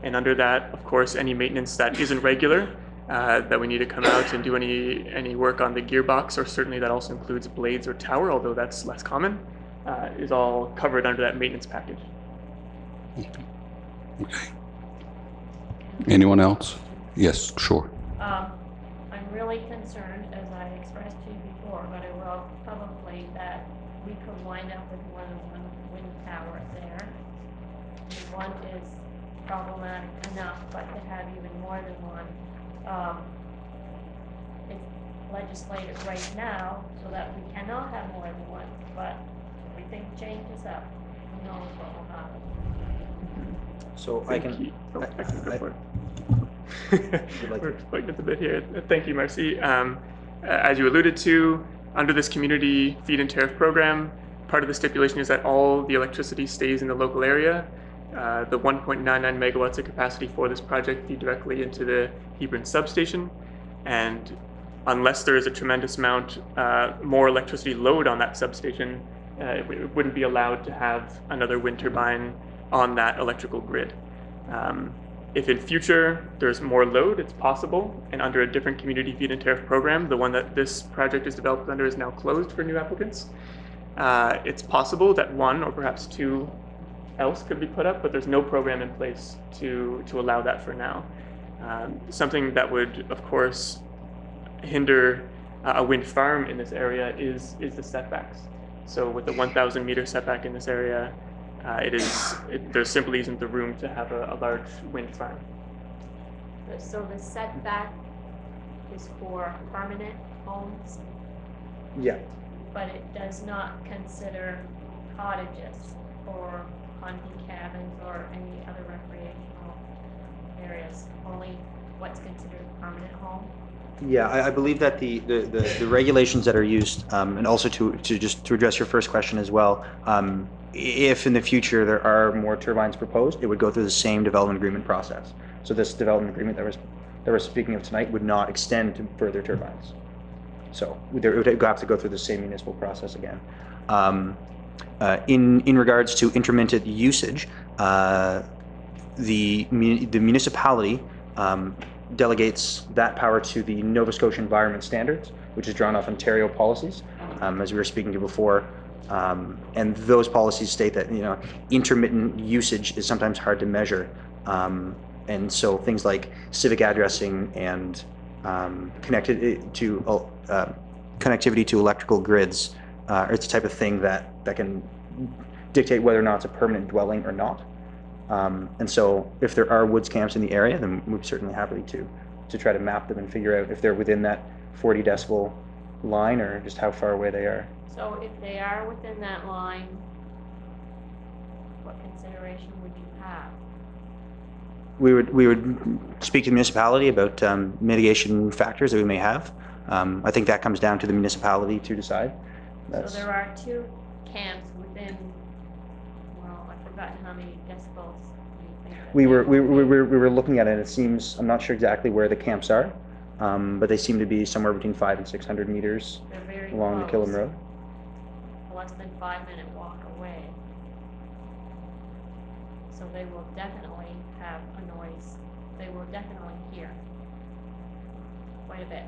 And under that, of course, any maintenance that isn't regular, that we need to come out and do any work on the gearbox, or certainly that also includes blades or tower, although that's less common, is all covered under that maintenance package. Okay. Anyone else? Yes, sure. I'm really concerned, as I expressed to you before, but I will publicly, that we could wind up with more than one wind tower there. One is problematic enough, but to have even more than one, it's legislated right now so that we cannot have more than one, but if everything changes up, who knows what will happen. So I can Go for it. like We're fighting at the bit here. Thank you, Marcy. As you alluded to, under this community feed-in tariff program, part of the stipulation is that all the electricity stays in the local area. The 1.99 megawatts of capacity for this project feed directly into the Hebron substation, and unless there is a tremendous amount more electricity load on that substation, it wouldn't be allowed to have another wind turbine on that electrical grid. If in future there's more load, it's possible, and under a different community feed-in tariff program, the one that this project is developed under is now closed for new applicants. It's possible that one or perhaps two else could be put up, but there's no program in place to allow that for now. Something that would, of course, hinder a wind farm in this area is the setbacks. So with the 1,000 meter setback in this area, there simply isn't the room to have a large wind farm. So the setback is for permanent homes, yeah. but it does not consider cottages or hunting cabins or any other recreational areas, only what's considered a permanent home. Yeah, I believe that the regulations that are used, and also to address your first question as well, if in the future there are more turbines proposed, it would go through the same development agreement process. So this development agreement that we're speaking of tonight would not extend to further turbines. So it would have to go through the same municipal process again. In regards to intermittent usage, the municipality delegates that power to the Nova Scotia Environment Standards, which is drawn off Ontario policies, as we were speaking to before. And those policies state that intermittent usage is sometimes hard to measure, and so things like civic addressing and connectivity to electrical grids are the type of thing that can dictate whether or not it's a permanent dwelling or not. And so if there are woods camps in the area, then we're certainly happy to try to map them and figure out if they're within that 40 decibel line or just how far away they are. So if they are within that line, what consideration would you have? We would speak to the municipality about mitigation factors that we may have. I think that comes down to the municipality to decide. So there are two camps within, well, I've forgotten how many decibels you think that We they were will be. looking at it, and it seems, I'm not sure exactly where the camps are, but they seem to be somewhere between 500 and 600 meters They're very along the close, Killam Road. less than 5-minute walk away. So they will definitely have a noise, they will definitely hear quite a bit.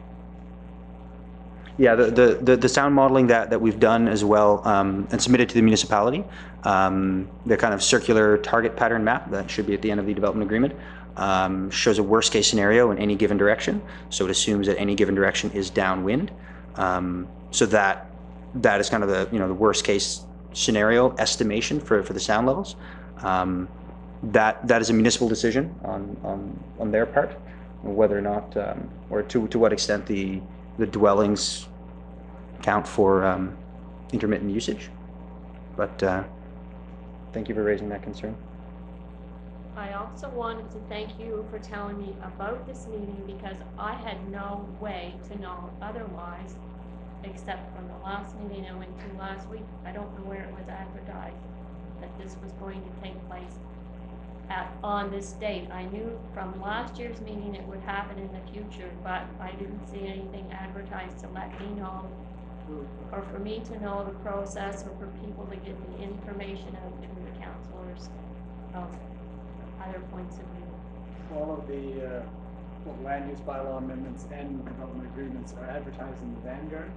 Yeah, the sound modeling that we've done as well and submitted to the municipality, the kind of circular target pattern map that should be at the end of the development agreement, shows a worst case scenario in any given direction. So it assumes that any given direction is downwind. So that is kind of the worst case scenario estimation for the sound levels. That is a municipal decision on their part, whether or not or to what extent the dwellings count for intermittent usage. But thank you for raising that concern. I also wanted to thank you for telling me about this meeting because I had no way to know otherwise except from the last meeting I went to last week. I don't know where it was advertised that this was going to take place on this date. I knew from last year's meeting it would happen in the future, but I didn't see anything advertised to let me know, or for me to know the process, or for people to get the information out to the councillors of other points of view. All of the land use bylaw amendments and development agreements are advertised in the Vanguard.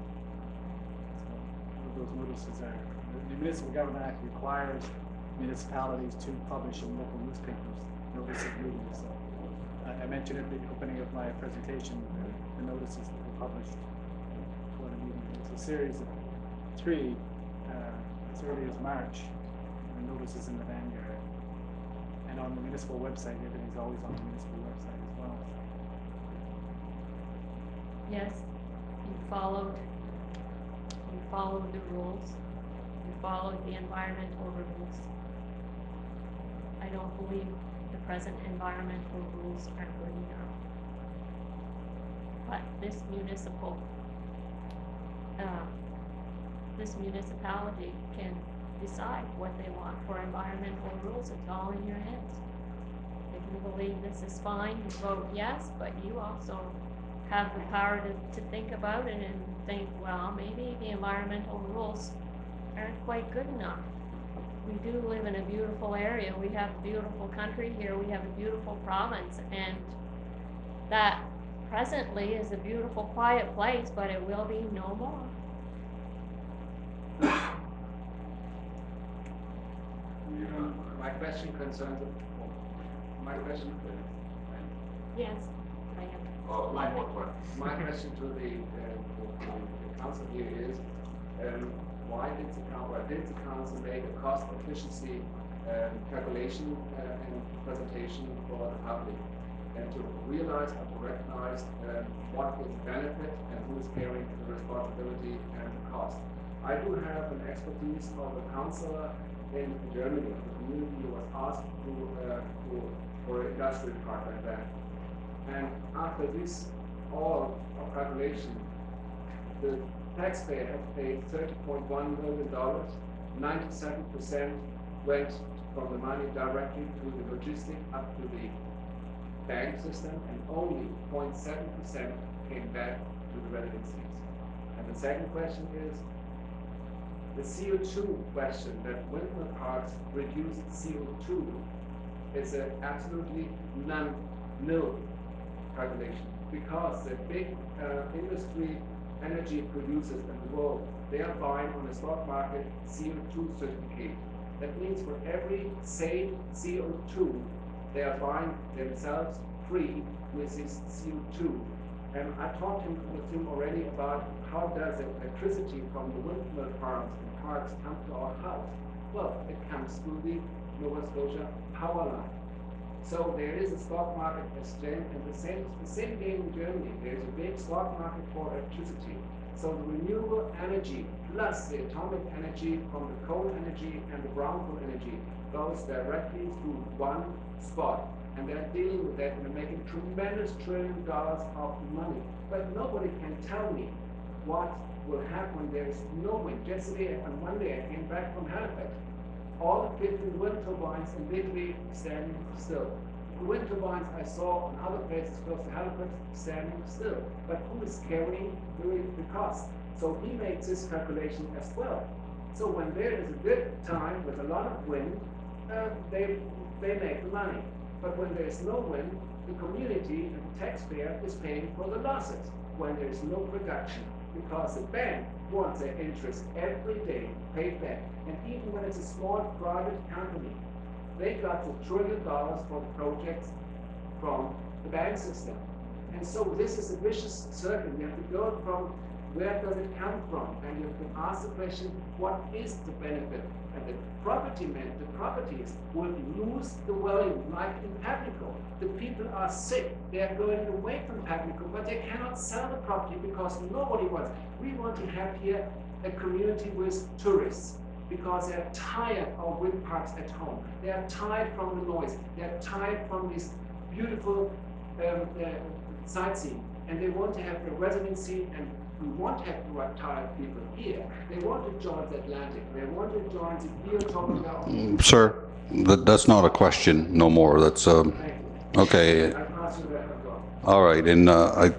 So those notices are, the Municipal Government Act requires municipalities to publish in local newspapers notice of meetings. So I mentioned at the opening of my presentation the notices that were published for the meeting. It's a series of 3 as early as March, the notices in the Vanguard. And on the municipal website, everything's always on the municipal website as well. Yes, you followed the rules, you followed the environmental rules. I don't believe the present environmental rules are good enough. But this municipality can decide what they want for environmental rules. It's all in your hands. If you believe this is fine, you vote yes, but you also have the power to think about it and think, well, maybe the environmental rules aren't quite good enough. We do live in a beautiful area. We have a beautiful country here. We have a beautiful province, and that presently is a beautiful, quiet place, but it will be no more. My question concerns, Yes, I am. my question to the council here is, why did the council make a cost efficiency calculation and presentation for the public, and to realize and to recognize what is the benefit and who is carrying the responsibility and the cost? I do have an expertise of a councillor in Germany, the community who was asked for an industrial park like that. And after this all of calculation, the taxpayer had paid $30.1 million. 97% went from the money directly to the logistic up to the bank system, and only 0.7% came back to the residencies. And the second question is the CO2 question, that windmill parks reduce CO2 is an absolutely nil calculation, because the big industry energy producers in the world, they are buying on the stock market CO2 certificate. That means for every saved CO2, they are buying themselves free with this CO2. And I talked with him already about how does the electricity from the windmill farms and parks come to our house? Well, it comes through the Nova Scotia power line. So there is a stock market exchange, and the same game in Germany. There's a big stock market for electricity. So the renewable energy plus the atomic energy from the coal energy and the brown coal energy goes directly to one spot. And they're dealing with that and they're making tremendous $1 trillion of money. But nobody can tell me what will happen when there is no wind. Yesterday, on Monday, I came back from Halifax. All the 15 wind turbines in literally standing still. The wind turbines I saw on other places close to Halifax standing still. But who is carrying the cost? So he makes his calculation as well. So when there is a good time with a lot of wind, they make the money. But when there is no wind, the community and the taxpayer is paying for the losses when there is no production, because the bank wants their interest every day paid back. And even when it's a small private company, they got the $1 trillion for the projects from the bank system. And so this is a vicious circle. You have to go from where does it come from? And you have to ask the question, what is the benefit? And the properties will lose the value, like in Pamlico. The people are sick. They are going away from Pamlico, but they cannot sell the property because nobody wants. We want to have here a community with tourists because they're tired of wind parks at home. They are tired from the noise. They're tired from this beautiful sightseeing. And they want to have a residency, and we want to have retired people here. They want to join the Atlantic. They want to join the Biotopic. Sir, that's not a question no more. That's, okay. All right, and I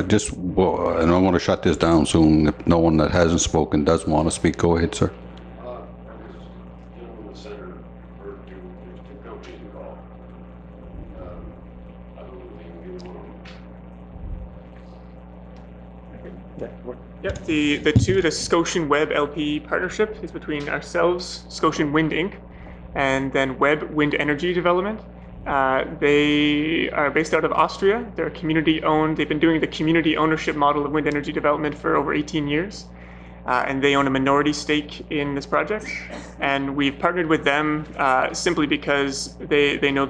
just, well, and I want to shut this down soon. If no one that hasn't spoken does want to speak, go ahead, sir. The senator referred to, there's two companies involved. I don't know if they can get one. Yep, the Scotian Web LP partnership is between ourselves, Scotian Wind Inc., and then Web Wind Energy Development. They are based out of Austria. They're community owned. They've been doing the community ownership model of wind energy development for over 18 years. And they own a minority stake in this project. And we've partnered with them simply because they know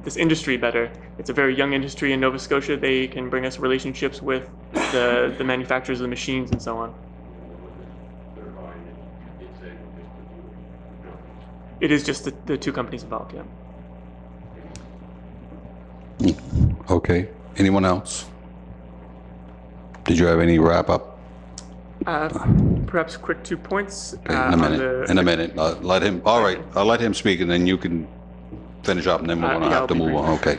this industry better. It's a very young industry in Nova Scotia. They can bring us relationships with the manufacturers of the machines and so on. It is just the two companies involved, yeah. Okay. Anyone else? Did you have any wrap up? Perhaps quick 2 points. Okay, in a minute. Let him. All right. I'll let him speak, and then you can finish up, and then we're going to have to move on. Okay.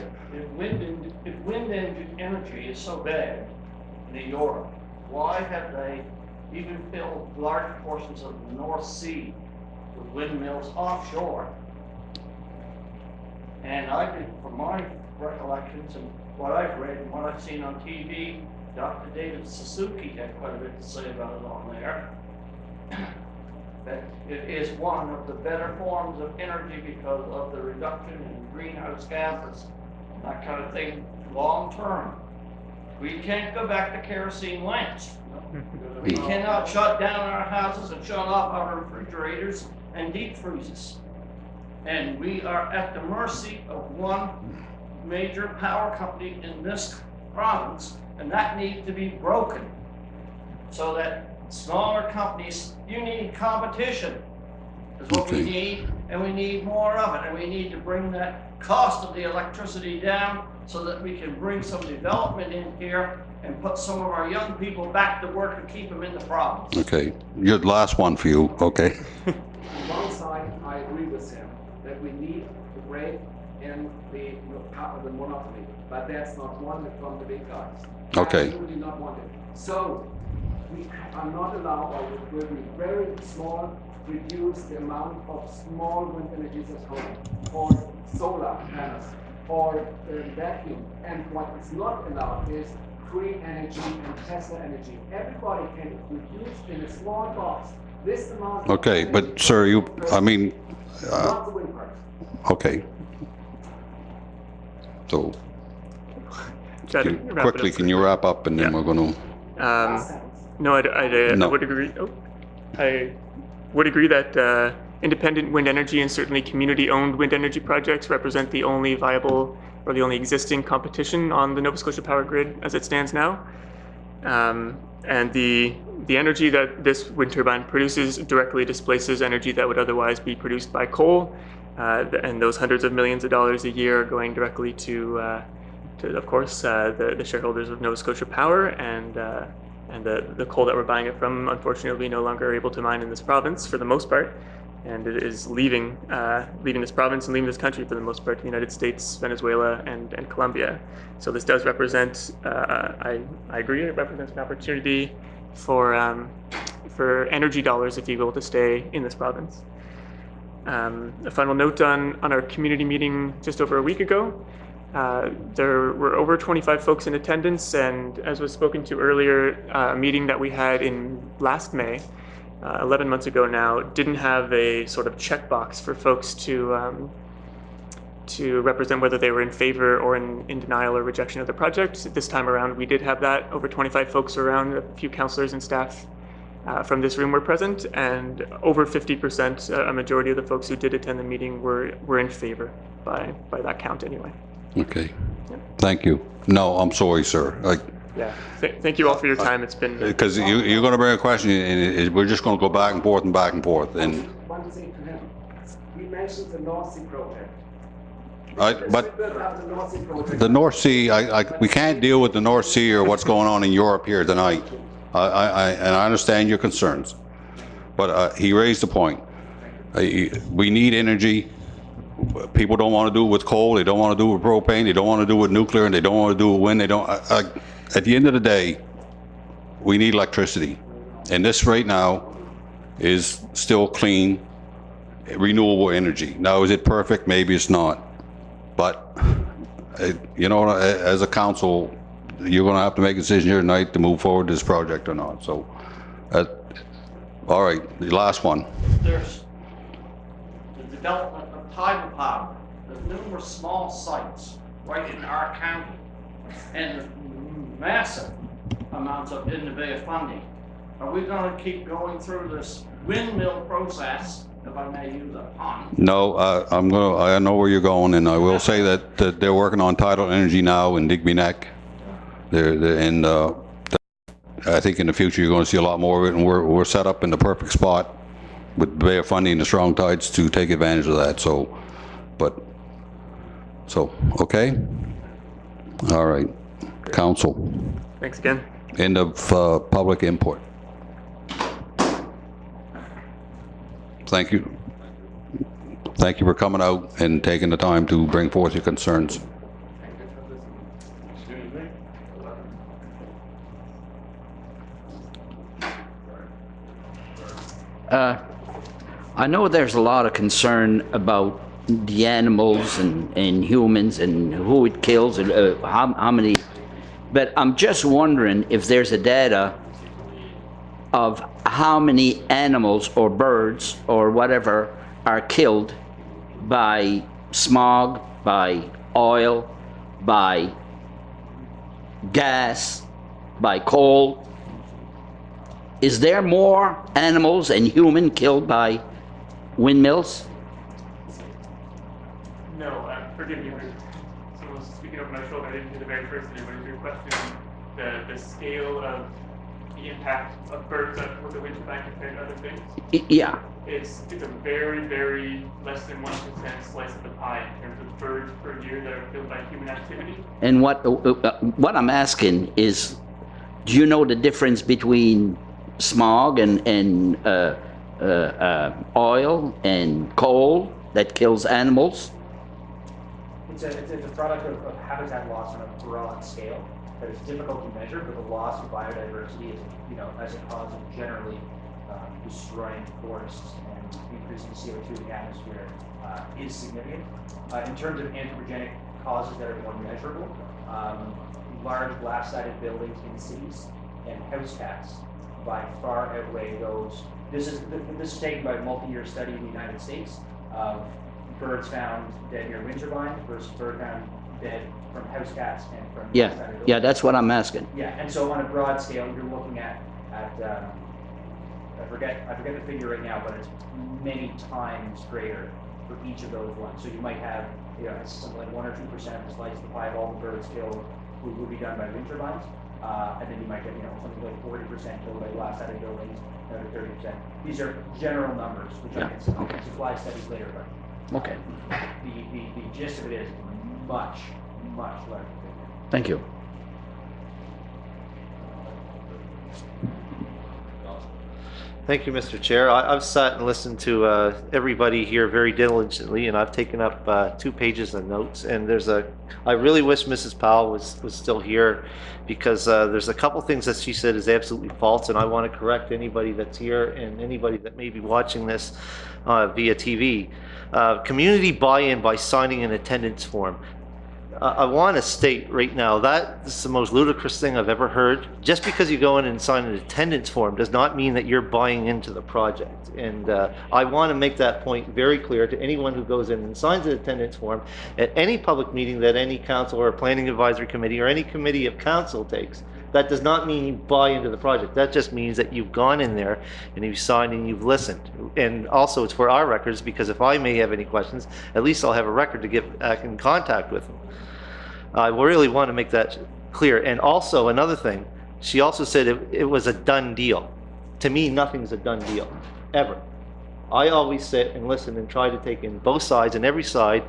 If wind energy is so bad in Europe, why have they even filled large portions of the North Sea with windmills offshore? And I think, from my recollections and what I've read and what I've seen on TV, Dr. David Suzuki had quite a bit to say about it on there. That it is one of the better forms of energy because of the reduction in greenhouse gases, that kind of thing, long term. We can't go back to kerosene lamps. We cannot shut down our houses and shut off our refrigerators and deep freezes. And we are at the mercy of one major power company in this province, and that needs to be broken so that smaller companies, you need competition is what we need, and we need more of it, and we need to bring that cost of the electricity down so that we can bring some development in here and put some of our young people back to work and keep them in the province. Okay. Your last one for you. Okay. On one side, I agree with him that we need to break in the monopoly, but that's not wanted from the big guys. Okay. Absolutely not wanted. So we are not allowed, or will be very small, reduce the amount of small wind energies at home, or solar panels, or vacuum. And what is not allowed is free energy and Tesla energy. Everybody can reduce in a small box this amount. Okay, but sir, I mean, not the wind parks. okay. So, quickly, can you wrap up, and then we're going to... No, I would agree. Oh, I would agree that independent wind energy and certainly community-owned wind energy projects represent the only viable or the only existing competition on the Nova Scotia power grid as it stands now. And the energy that this wind turbine produces directly displaces energy that would otherwise be produced by coal, and those hundreds of millions of dollars a year are going directly to of course, the shareholders of Nova Scotia Power, and the coal that we're buying it from, unfortunately, we no longer are able to mine in this province for the most part, and it is leaving this province and leaving this country for the most part to the United States, Venezuela, and Colombia. So this does represent, I agree, it represents an opportunity for energy dollars, if you will, to stay in this province. A final note on our community meeting just over a week ago. There were over 25 folks in attendance, and as was spoken to earlier, a meeting that we had in last May, 11 months ago now, didn't have a sort of checkbox for folks to represent whether they were in favor or in denial or rejection of the project. This time around, we did have that. Over 25 folks were around, a few councillors and staff from this room were present, and over 50%, a majority of the folks who did attend the meeting were in favor by that count anyway. Okay. Thank you. No, I'm sorry, sir. Yeah. Thank you all for your time. It's been Because you're going to bring a question, and we're just going to go back and forth and back and forth. And One thing to him. He mentioned the North Sea project. but The North Sea project. the North Sea, we can't deal with the North Sea or what's going on in Europe here tonight. And I understand your concerns, but he raised the point. We need energy. People don't want to do it with coal. They don't want to do it with propane. They don't want to do it with nuclear, and they don't want to do it with wind. They don't. At the end of the day, we need electricity, and this right now is still clean, renewable energy. Now, is it perfect? Maybe it's not, but you know, as a council, you're going to have to make a decision here tonight to move forward this project or not. So, all right, the last one. There's the development of tidal power. There's numerous small sites right in our county, and massive amounts of innovative funding. Are we going to keep going through this windmill process, if I may use a pun? No, I know where you're going, and I will say that they're working on tidal energy now in Digby Neck. And I think in the future you're going to see a lot more of it, and we're set up in the perfect spot with Bay of Fundy and the strong tides to take advantage of that. So, okay, all right, council. Thanks again. End of public input. Thank you. Thank you for coming out and taking the time to bring forth your concerns. I know there's a lot of concern about the animals and humans and who it kills and how many, but I'm just wondering if there's a data of how many animals or birds or whatever are killed by smog, by oil, by gas, by coal. Is there more animals and human killed by windmills? No, forgive me. Someone was speaking over my shoulder. I didn't hear the very first thing. But your question, the scale of the impact of birds with the wind turbine compared to other things? Yeah. It's a very, very less than 1% slice of the pie in terms of birds per year that are killed by human activity. And what I'm asking is, do you know the difference between smog and oil and coal that kills animals? It's a product of habitat loss on a broad scale that is difficult to measure, but the loss of biodiversity is, as a cause of generally destroying forests and increasing CO2 in the atmosphere is significant. In terms of anthropogenic causes that are more measurable, large glass-sided buildings in cities and house cats by far outweigh those. This is taken by a multi-year study in the United States of birds found dead near wind turbines versus birds found dead from house cats and from Yeah, that's what I'm asking. Yeah, and so on a broad scale, you're looking at I forget the figure right now, but it's many times greater for each of those ones. So you might have something like 1 or 2% of the slice of the pie of all the birds killed would be done by wind turbines, And then you might get, something like 40% killed by glass sided buildings, another 30%. These are general numbers, which I can supply studies later, but Okay, the gist of it is much, much larger. thank you. Thank you, Mr. Chair. I've sat and listened to everybody here very diligently, and I've taken up 2 pages of notes. And I really wish Mrs. Powell was still here, because there's a couple things that she said is absolutely false, and I want to correct anybody that's here and anybody that may be watching this via TV. Community buy-in by signing an attendance form. I want to state right now that is the most ludicrous thing I've ever heard. Just because you go in and sign an attendance form does not mean that you're buying into the project. And I want to make that point very clear to anyone who goes in and signs an attendance form at any public meeting that any council or planning advisory committee or any committee of council takes. That does not mean you buy into the project. That just means that you've gone in there and you've signed and you've listened. And also it's for our records, because if I may have any questions, at least I'll have a record to get back in contact with them. I really want to make that clear. And also another thing, she also said it was a done deal. To me, nothing's a done deal, ever. I always sit and listen and try to take in both sides and every side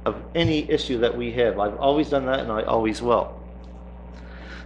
of any issue that we have. I've always done that, and I always will.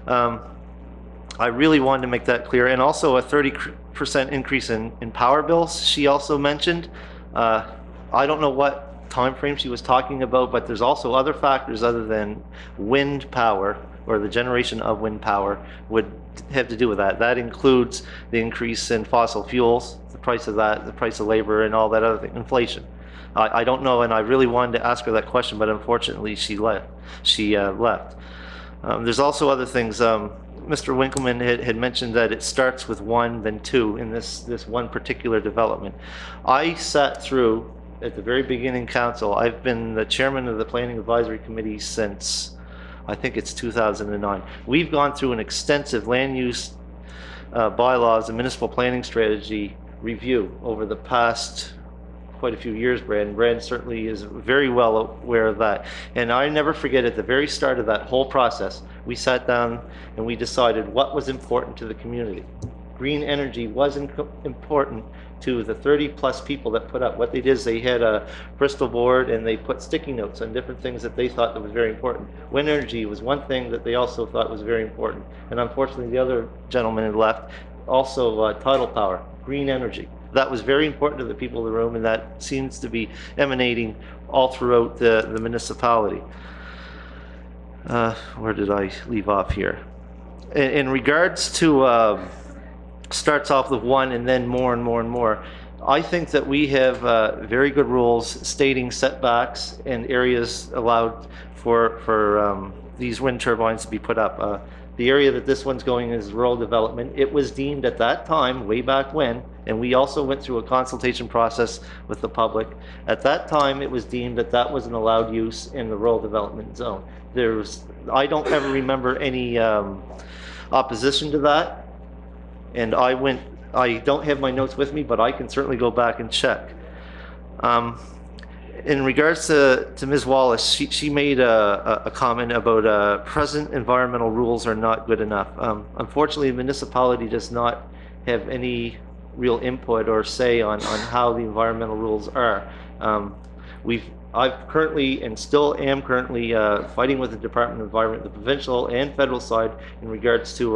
I really wanted to make that clear. And also a 30% increase in power bills, she also mentioned. I don't know what time frame she was talking about, but there's also other factors other than wind power, or the generation of wind power, would have to do with that. That includes the increase in fossil fuels, the price of that, the price of labor, and all that other thing, inflation. I don't know, and I really wanted to ask her that question, but unfortunately she left. There's also other things. Mr. Winkleman had mentioned that it starts with 1, then 2 in this one particular development. I sat through, at the very beginning council, I've been the chairman of the Planning Advisory Committee since, I think it's 2009. We've gone through an extensive land use bylaws and municipal planning strategy review over the past quite a few years, Brad, and Brad certainly is very well aware of that. And I never forget, at the very start of that whole process, we sat down and we decided what was important to the community. Green energy was important to the 30+ people that put up. What they did is they had a Bristol board and they put sticky notes on different things that they thought that was very important. Wind energy was one thing that they also thought was very important. And unfortunately the other gentleman had left. Also tidal power, green energy. That was very important to the people in the room, and that seems to be emanating all throughout the municipality. Where did I leave off here? In regards to starts off with 1 and then more and more and more. I think that we have very good rules stating setbacks and areas allowed for these wind turbines to be put up. The area that this one's going is rural development. It was deemed at that time, way back when, and we also went through a consultation process with the public. At that time, it was deemed that that was an allowed use in the rural development zone. I don't ever remember any opposition to that. And I don't have my notes with me, but I can certainly go back and check. In regards to Ms. Wallace, she made a comment about present environmental rules are not good enough. Unfortunately, the municipality does not have any real input or say on how the environmental rules are. I've currently and still am currently fighting with the Department of Environment, the provincial and federal side, in regards to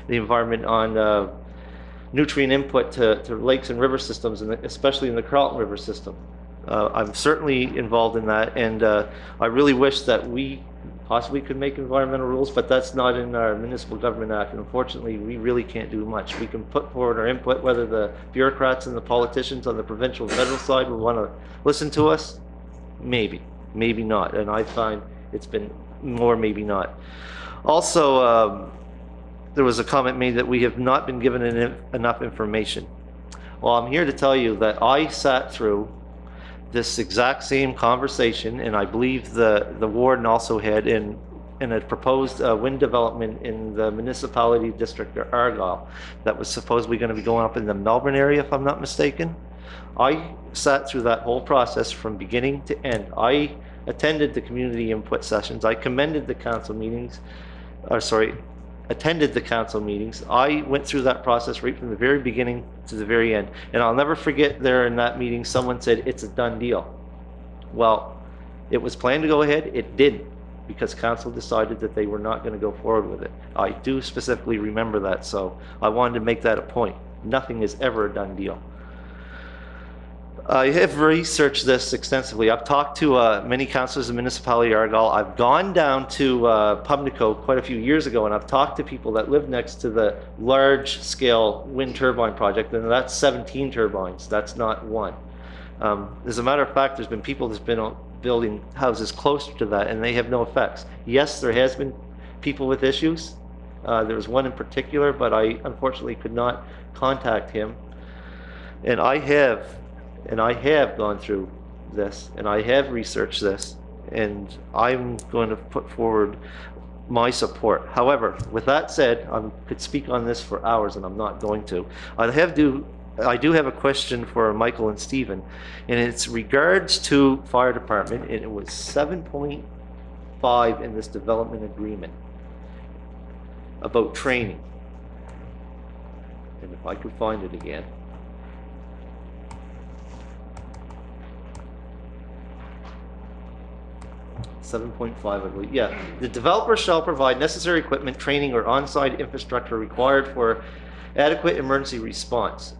the environment on nutrient input to lakes and river systems, and especially in the Carleton River system. I'm certainly involved in that, and I really wish that we possibly could make environmental rules, but that's not in our Municipal Government Act, and unfortunately we really can't do much. We can put forward our input, whether the bureaucrats and the politicians on the provincial and federal side will want to listen to us. Maybe, maybe not, and I find it's been more maybe not. Also, there was a comment made that we have not been given enough information. Well, I'm here to tell you that I sat through this exact same conversation, and I believe the warden also had in a proposed wind development in the municipality district of Argyle that was supposedly going to be going up in the Melbourne area, if I'm not mistaken. I sat through that whole process from beginning to end. I attended the community input sessions. I commended the council meetings, attended the council meetings. I went through that process right from the very beginning to the very end. And I'll never forget there in that meeting, someone said, it's a done deal. Well, it was planned to go ahead. It didn't, because council decided that they were not going to go forward with it. I do specifically remember that, so I wanted to make that a point. Nothing is ever a done deal. I have researched this extensively. I've talked to many councillors in the municipality of Argyle. I've gone down to Pubnico quite a few years ago, and I've talked to people that live next to the large-scale wind turbine project, and that's 17 turbines. That's not one. As a matter of fact, there's been people that's been building houses closer to that, and they have no effects. Yes, there has been people with issues. There was one in particular, but I unfortunately could not contact him. And I have gone through this, and I have researched this, and I'm going to put forward my support. However, with that said, I could speak on this for hours, and I'm not going to. I do have a question for Michael and Stephen, and it's regards to fire department, and it was 7.5 in this development agreement about training. And if I could find it again. $7.5, I believe. Yeah, the developer shall provide necessary equipment, training, or on-site infrastructure required for adequate emergency response.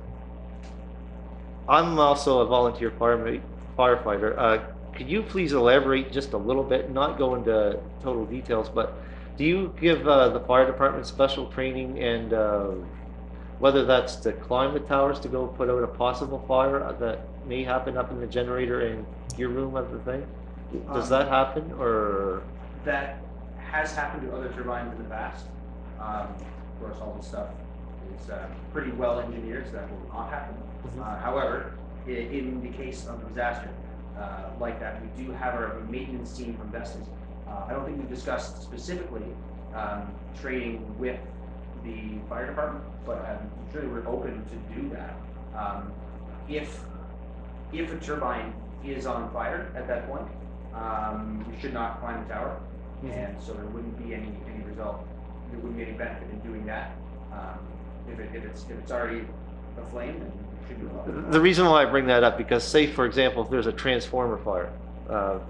I'm also a volunteer firefighter. Could you please elaborate just a little bit, not go into total details, but do you give the fire department special training, and whether that's to climb the towers to go put out a possible fire that may happen up in the generator in your room of the thing? Does that happen, or? That has happened to other turbines in the past. Of course, all this stuff is pretty well engineered, so that will not happen. However, in the case of a disaster like that, we do have our maintenance team from Vestas. I don't think we've discussed specifically training with the fire department, but I'm sure we're open to do that. If a turbine is on fire at that point, we should not climb the tower, and so there wouldn't be any result. There wouldn't be any benefit in doing that. If it's already aflame, then we should do it. The reason why I bring that up, because say for example, if there's a transformer fire, the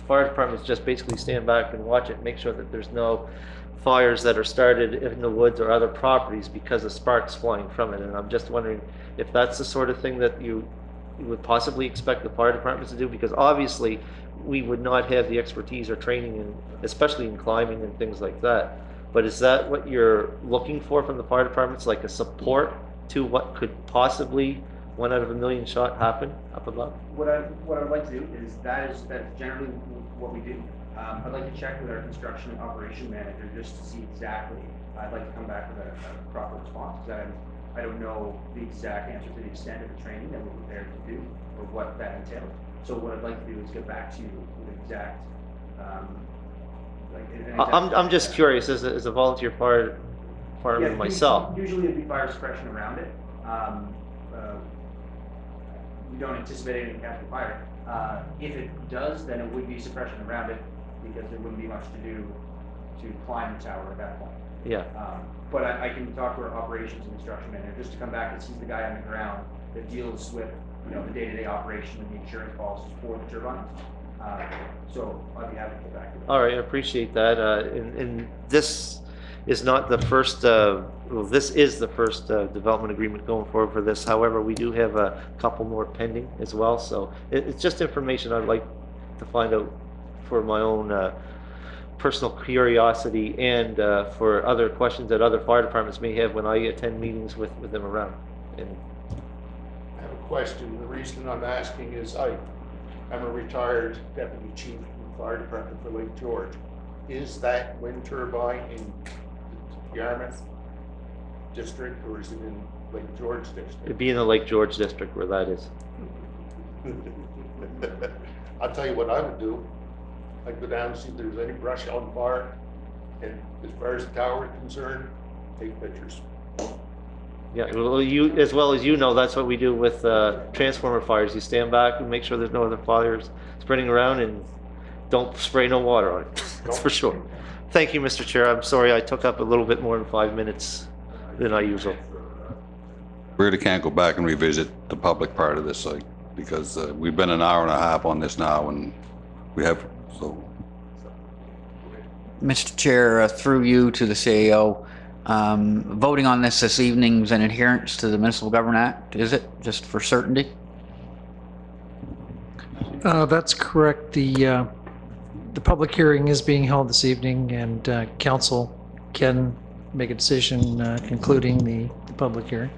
fire departments just basically stand back and watch it, make sure that there's no fires that are started in the woods or other properties because of sparks flying from it. And I'm just wondering if that's the sort of thing that you would possibly expect the fire departments to do, because obviously we would not have the expertise or training, in, especially in climbing and things like that. But is that what you're looking for from the fire departments, like a support to what could possibly 1 out of a million shot happen up above? What I'd like to do is that's generally what we do. I'd like to check with our construction and operation manager just to see exactly. I'd like to come back with a proper response, because I don't know the exact answer to the extent of the training that we're prepared to do or what that entails. So what I'd like to do is get back to you with exact. I'm just curious as a volunteer fireman myself. Usually it'd be fire suppression around it. We don't anticipate any captive fire. If it does, then it would be suppression around it, because there wouldn't be much to do to climb the tower at that point. Yeah. But I can talk to our operations and construction manager just to come back, and he's the guy on the ground that deals with the day-to-day operation and the insurance policies for the turbines. So I'd be happy to get back to that. All right, I appreciate that. And this is not the first, well, this is the first development agreement going forward for this. However, we do have a couple more pending as well. So it's just information I'd like to find out for my own personal curiosity, and for other questions that other fire departments may have when I attend meetings with them around. And I have a question. The reason I'm asking is I'm a retired deputy chief in the fire department for Lake George. Is that wind turbine in Yarmouth district, or is it in Lake George district? It'd be in the Lake George district where that is. I'll tell you what I would do. I'd go down and see if there's any brush on fire, and as far as the tower is concerned, take pictures. Yeah, well, you, as well as you know, that's what we do with transformer fires. You stand back and make sure there's no other fires spreading around, and don't spray no water on it. That's for sure. Thank you, Mr. Chair. I'm sorry I took up a little bit more than 5 minutes than I usual. Really can't go back and revisit the public part of this, like, because we've been an hour and a half on this now, and we have, so. Mr. Chair, through you to the CAO, voting on this evening is in adherence to the Municipal Government Act, is it? Just for certainty? That's correct. The public hearing is being held this evening, and council can make a decision concluding the public hearing.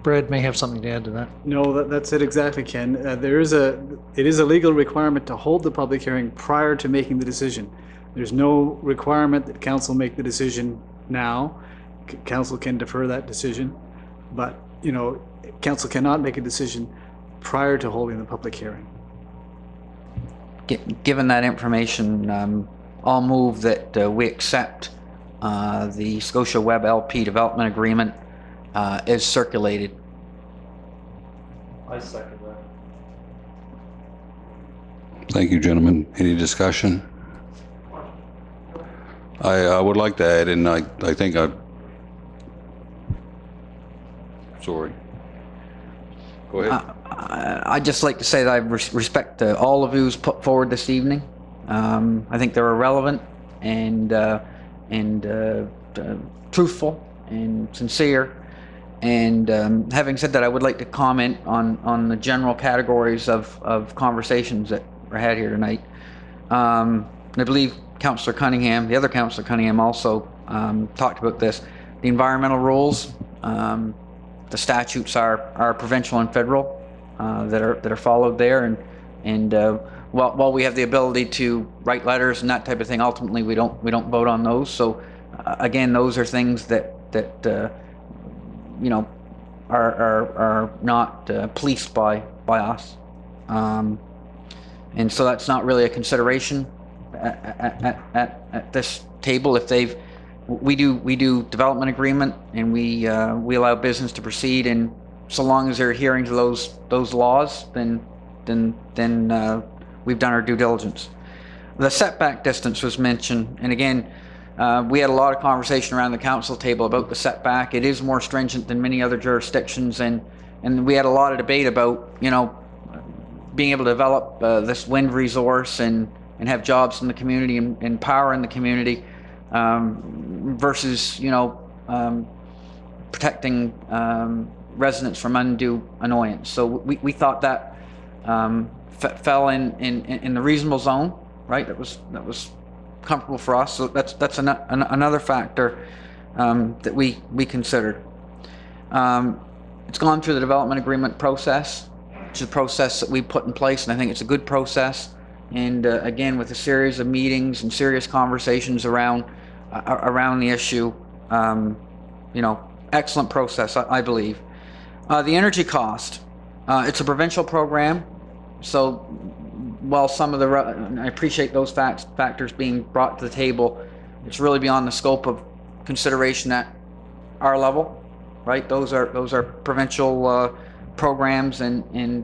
Brad may have something to add to that. No, that's it exactly, Ken. It is a legal requirement to hold the public hearing prior to making the decision. There's no requirement that council make the decision now. Council can defer that decision, but, you know, council cannot make a decision prior to holding the public hearing. Given that information, I'll move that we accept the Scotia Web LP development agreement is circulated. I second that. Thank you, gentlemen. Any discussion? I would like to add in, I think sorry. Go ahead. I'd just like to say that I respect all the views put forward this evening. I think they're relevant and truthful and sincere. And having said that, I would like to comment on the general categories of conversations that were had here tonight. I believe Councillor Cunningham, the other Councillor Cunningham also talked about this. The environmental rules, the statutes are provincial and federal that are followed there. And while we have the ability to write letters and that type of thing, ultimately we don't vote on those. So again, those are things that you know, are not policed by us, and so that's not really a consideration at this table. If we do development agreement, and we allow business to proceed, and so long as they're adhering to those laws, then we've done our due diligence. The setback distance was mentioned, and again, we had a lot of conversation around the council table about the setback. It is more stringent than many other jurisdictions, and we had a lot of debate about, you know, being able to develop this wind resource and have jobs in the community and power in the community versus, you know, protecting residents from undue annoyance. So we thought that fell in the reasonable zone, right? That was comfortable for us. So that's another factor that we considered. It's gone through the development agreement process, which is a process that we put in place, and I think it's a good process. And again, with a series of meetings and serious conversations around the issue, you know, excellent process, I believe. The energy cost, it's a provincial program, so while some of I appreciate those factors being brought to the table, it's really beyond the scope of consideration at our level, right? Those are provincial programs, and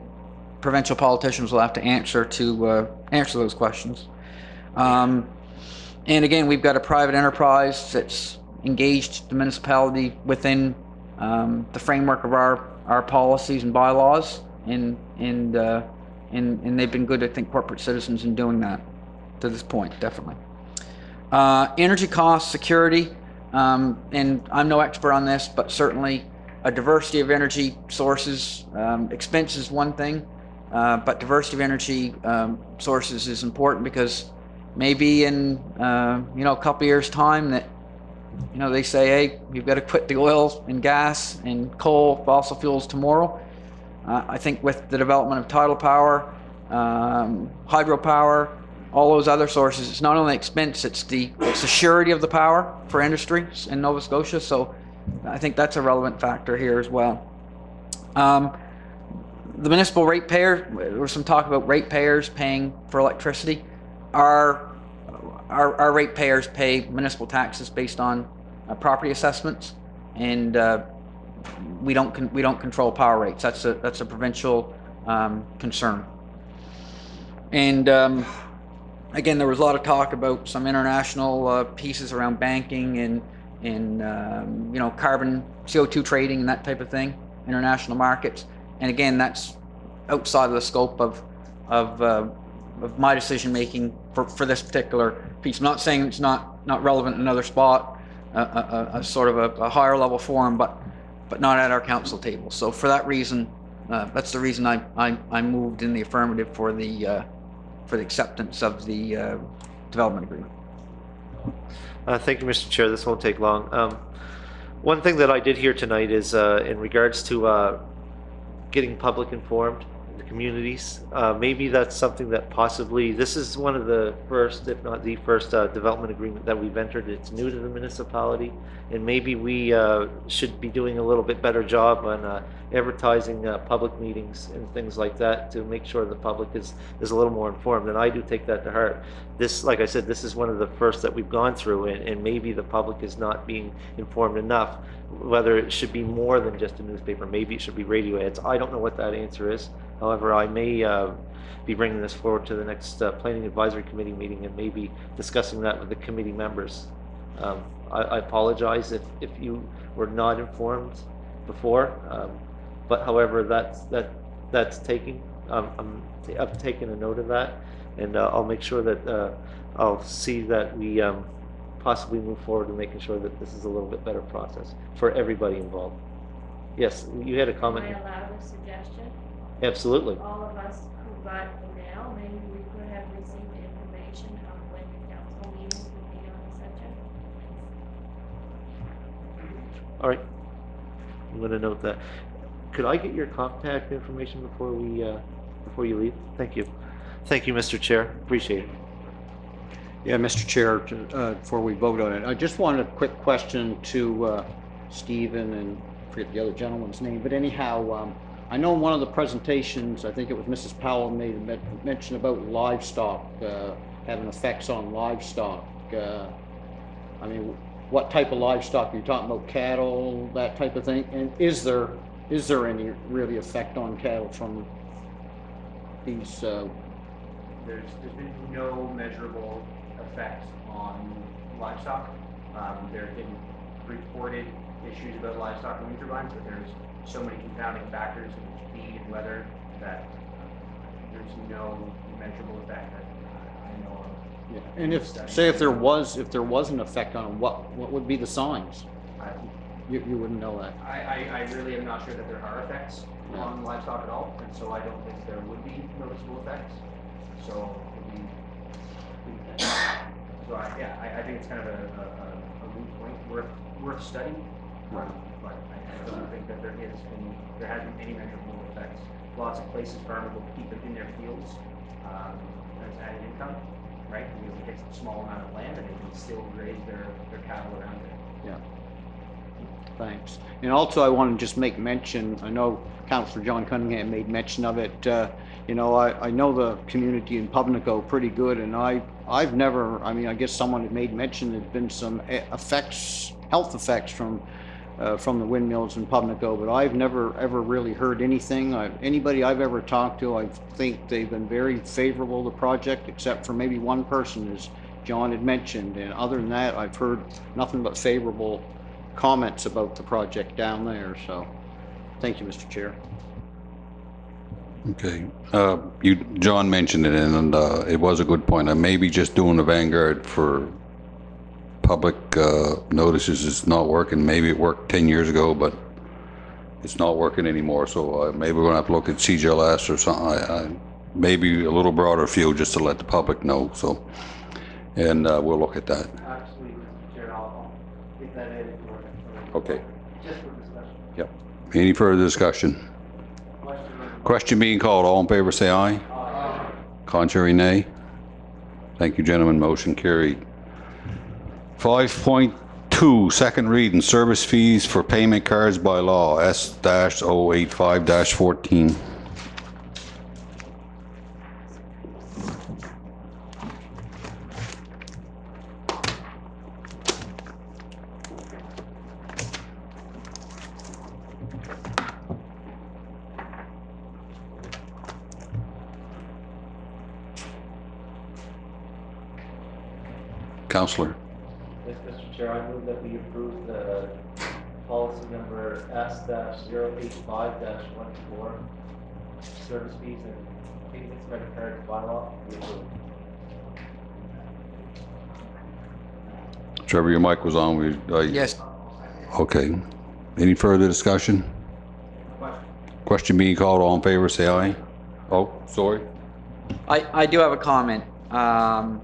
provincial politicians will have to answer those questions. And again, we've got a private enterprise that's engaged the municipality within the framework of our policies and bylaws, and they've been good, I think, corporate citizens in doing that to this point, definitely. Energy costs, security, and I'm no expert on this, but certainly a diversity of energy sources. Expense is one thing, but diversity of energy sources is important, because maybe in you know, a couple years' time that, you know, they say, hey, you've got to quit the oil and gas and coal, fossil fuels tomorrow. I think with the development of tidal power, hydropower, all those other sources, it's not only expense, it's the surety of the power for industry in Nova Scotia. So I think that's a relevant factor here as well. The municipal ratepayer, there was some talk about ratepayers paying for electricity. Our ratepayers pay municipal taxes based on property assessments, and we don't control power rates. That's a provincial concern. And again, there was a lot of talk about some international pieces around banking and you know, carbon CO2 trading and that type of thing, international markets. And again, that's outside of the scope of my decision making for this particular piece. I'm not saying it's not relevant in another spot, a sort of a higher level forum, but not at our council table. So for that reason, that's the reason I moved in the affirmative for the acceptance of the development agreement. Thank you, Mr. Chair. This won't take long. One thing that I did hear tonight is in regards to getting public informed, the communities. Maybe that's something that possibly, this is one of the first, if not the first, development agreement that we've entered. It's new to the municipality, and maybe we should be doing a little bit better job on advertising public meetings and things like that to make sure the public is a little more informed. And I do take that to heart. This, like I said, this is one of the first that we've gone through, and maybe the public is not being informed enough. Whether it should be more than just a newspaper, maybe it should be radio ads. I don't know what that answer is. However, I may be bringing this forward to the next Planning Advisory Committee meeting and maybe discussing that with the committee members. I apologize if you were not informed before, but however, that's taking. I've taken a note of that, and I'll make sure that I'll see that we possibly move forward in making sure that this is a little bit better process for everybody involved. Yes, you had a comment. Am I allowed a suggestion? Absolutely. All of us who got email, maybe we could have received information of when the council meetings would be on the subject. All right. I'm going to note that. Could I get your contact information before you leave? Thank you. Thank you, Mr. Chair. Appreciate it. Yeah, Mr. Chair, before we vote on it, I just wanted a quick question to Stephen, and I forget the other gentleman's name, but anyhow, I know in one of the presentations, I think it was Mrs. Powell made a mention about livestock, having effects on livestock. I mean, what type of livestock are you talking about? Cattle, that type of thing? And is there any really effect on cattle from these? There's been no measurable effect on livestock. There have been reported issues about livestock and wind turbines, but there's so many confounding factors in feed and weather that there's no measurable effect that I know of. Yeah. And if there was an effect on them, what would be the signs? You wouldn't know that. I really am not sure that there are effects on livestock at all, and so I don't think there would be noticeable effects. So I think it's kind of a moot point worth studying. But I don't think that there hasn't been any measurable effects. Lots of places farmers will keep them in their fields as added income, right? Because it takes a small amount of land and they can still graze their cattle around it. Yeah. Thanks. And also I want to just make mention, I know Councillor John Cunningham made mention of it. You know, I know the community in Pubnico pretty good, and I've never, I mean, I guess someone had made mention there'd been some health effects from the windmills in Pubnico, but I've never ever really heard anything. Anybody I've ever talked to, I think they've been very favorable to the project, except for maybe one person, as John had mentioned. And other than that, I've heard nothing but favorable comments about the project down there. So, thank you, Mr. Chair. Okay. John mentioned it, and it was a good point. Maybe just doing the Vanguard for public notices is not working. Maybe it worked 10 years ago, but it's not working anymore. So maybe we're going to have to look at CGLS or something. Maybe a little broader field just to let the public know. So, and we'll look at that. Absolutely, Mr. Chair. I'll get that added for Okay. just for discussion. Yep. Any further discussion? Question being called. All in favor say aye. Aye. Contrary, nay. Thank you, gentlemen. Motion carried. 5.2, second reading, service fees for payment cards by law, S-085-14. Counselor. Yes, Mr. Chair, I move that we approve the policy number S-085-14, service fees and payments credit card bylaw. We approve. Trevor, your mic was on. Yes. Okay. Any further discussion? Question being called. All in favor, say aye. Oh, sorry. I do have a comment to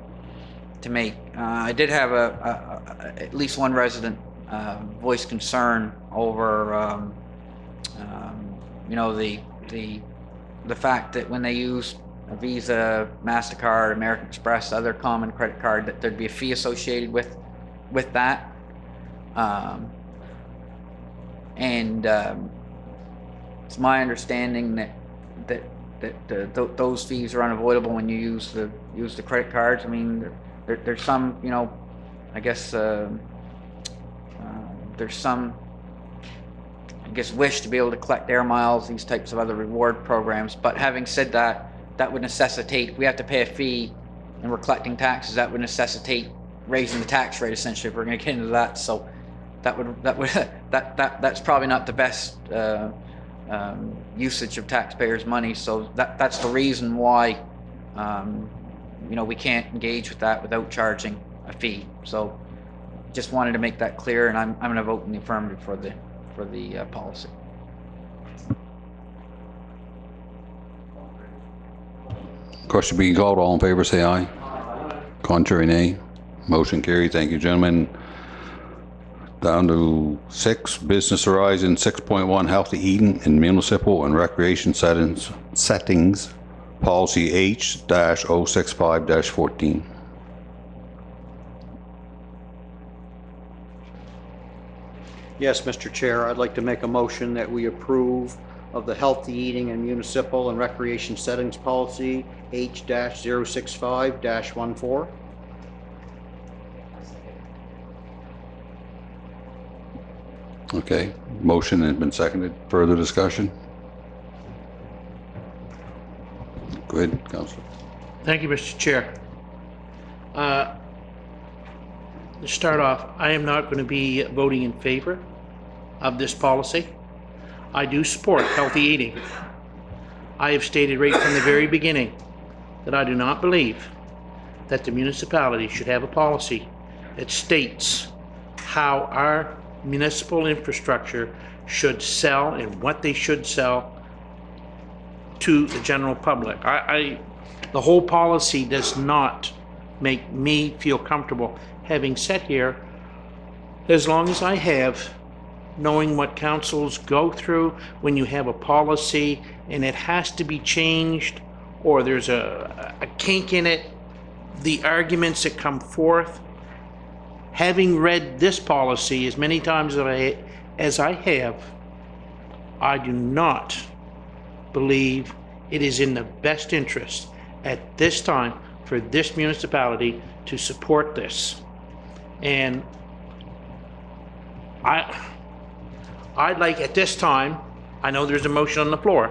make. I did have at least one resident voice concern over the fact that when they use a Visa, MasterCard, American Express, other common credit card, that there'd be a fee associated with that. It's my understanding that those fees are unavoidable when you use the credit cards. I mean, there's some, I guess there's some, wish to be able to collect air miles, these types of other reward programs. But having said that, that would necessitate, we have to pay a fee and we're collecting taxes. That would necessitate raising the tax rate, essentially, if we're going to get into that. So that's probably not the best usage of taxpayers' money. So that's the reason why we can't engage with that without charging a fee. So just wanted to make that clear, and I'm going to vote in the affirmative for the policy. Question being called. All in favor, say aye. Contrary, nay. Motion carried. Thank you, gentlemen. Down to 6, Business Horizon 6.1, Healthy Eating in Municipal and Recreation Settings, Policy H-065-14. Yes, Mr. Chair, I'd like to make a motion that we approve of the Healthy Eating in Municipal and Recreation Settings Policy H-065-14. Okay. Motion has been seconded. Further discussion? Go ahead, Councilor. Thank you, Mr. Chair. To start off, I am not going to be voting in favor of this policy. I do support healthy eating. I have stated right from the very beginning that I do not believe that the municipality should have a policy that states how our municipal infrastructure should sell and what they should sell to the general public. The whole policy does not make me feel comfortable having sat here as long as I have, knowing what councils go through when you have a policy and it has to be changed or there's a kink in it, the arguments that come forth. Having read this policy as many times as I have, I do not believe it is in the best interest at this time for this municipality to support this. And I'd like at this time, I know there's a motion on the floor,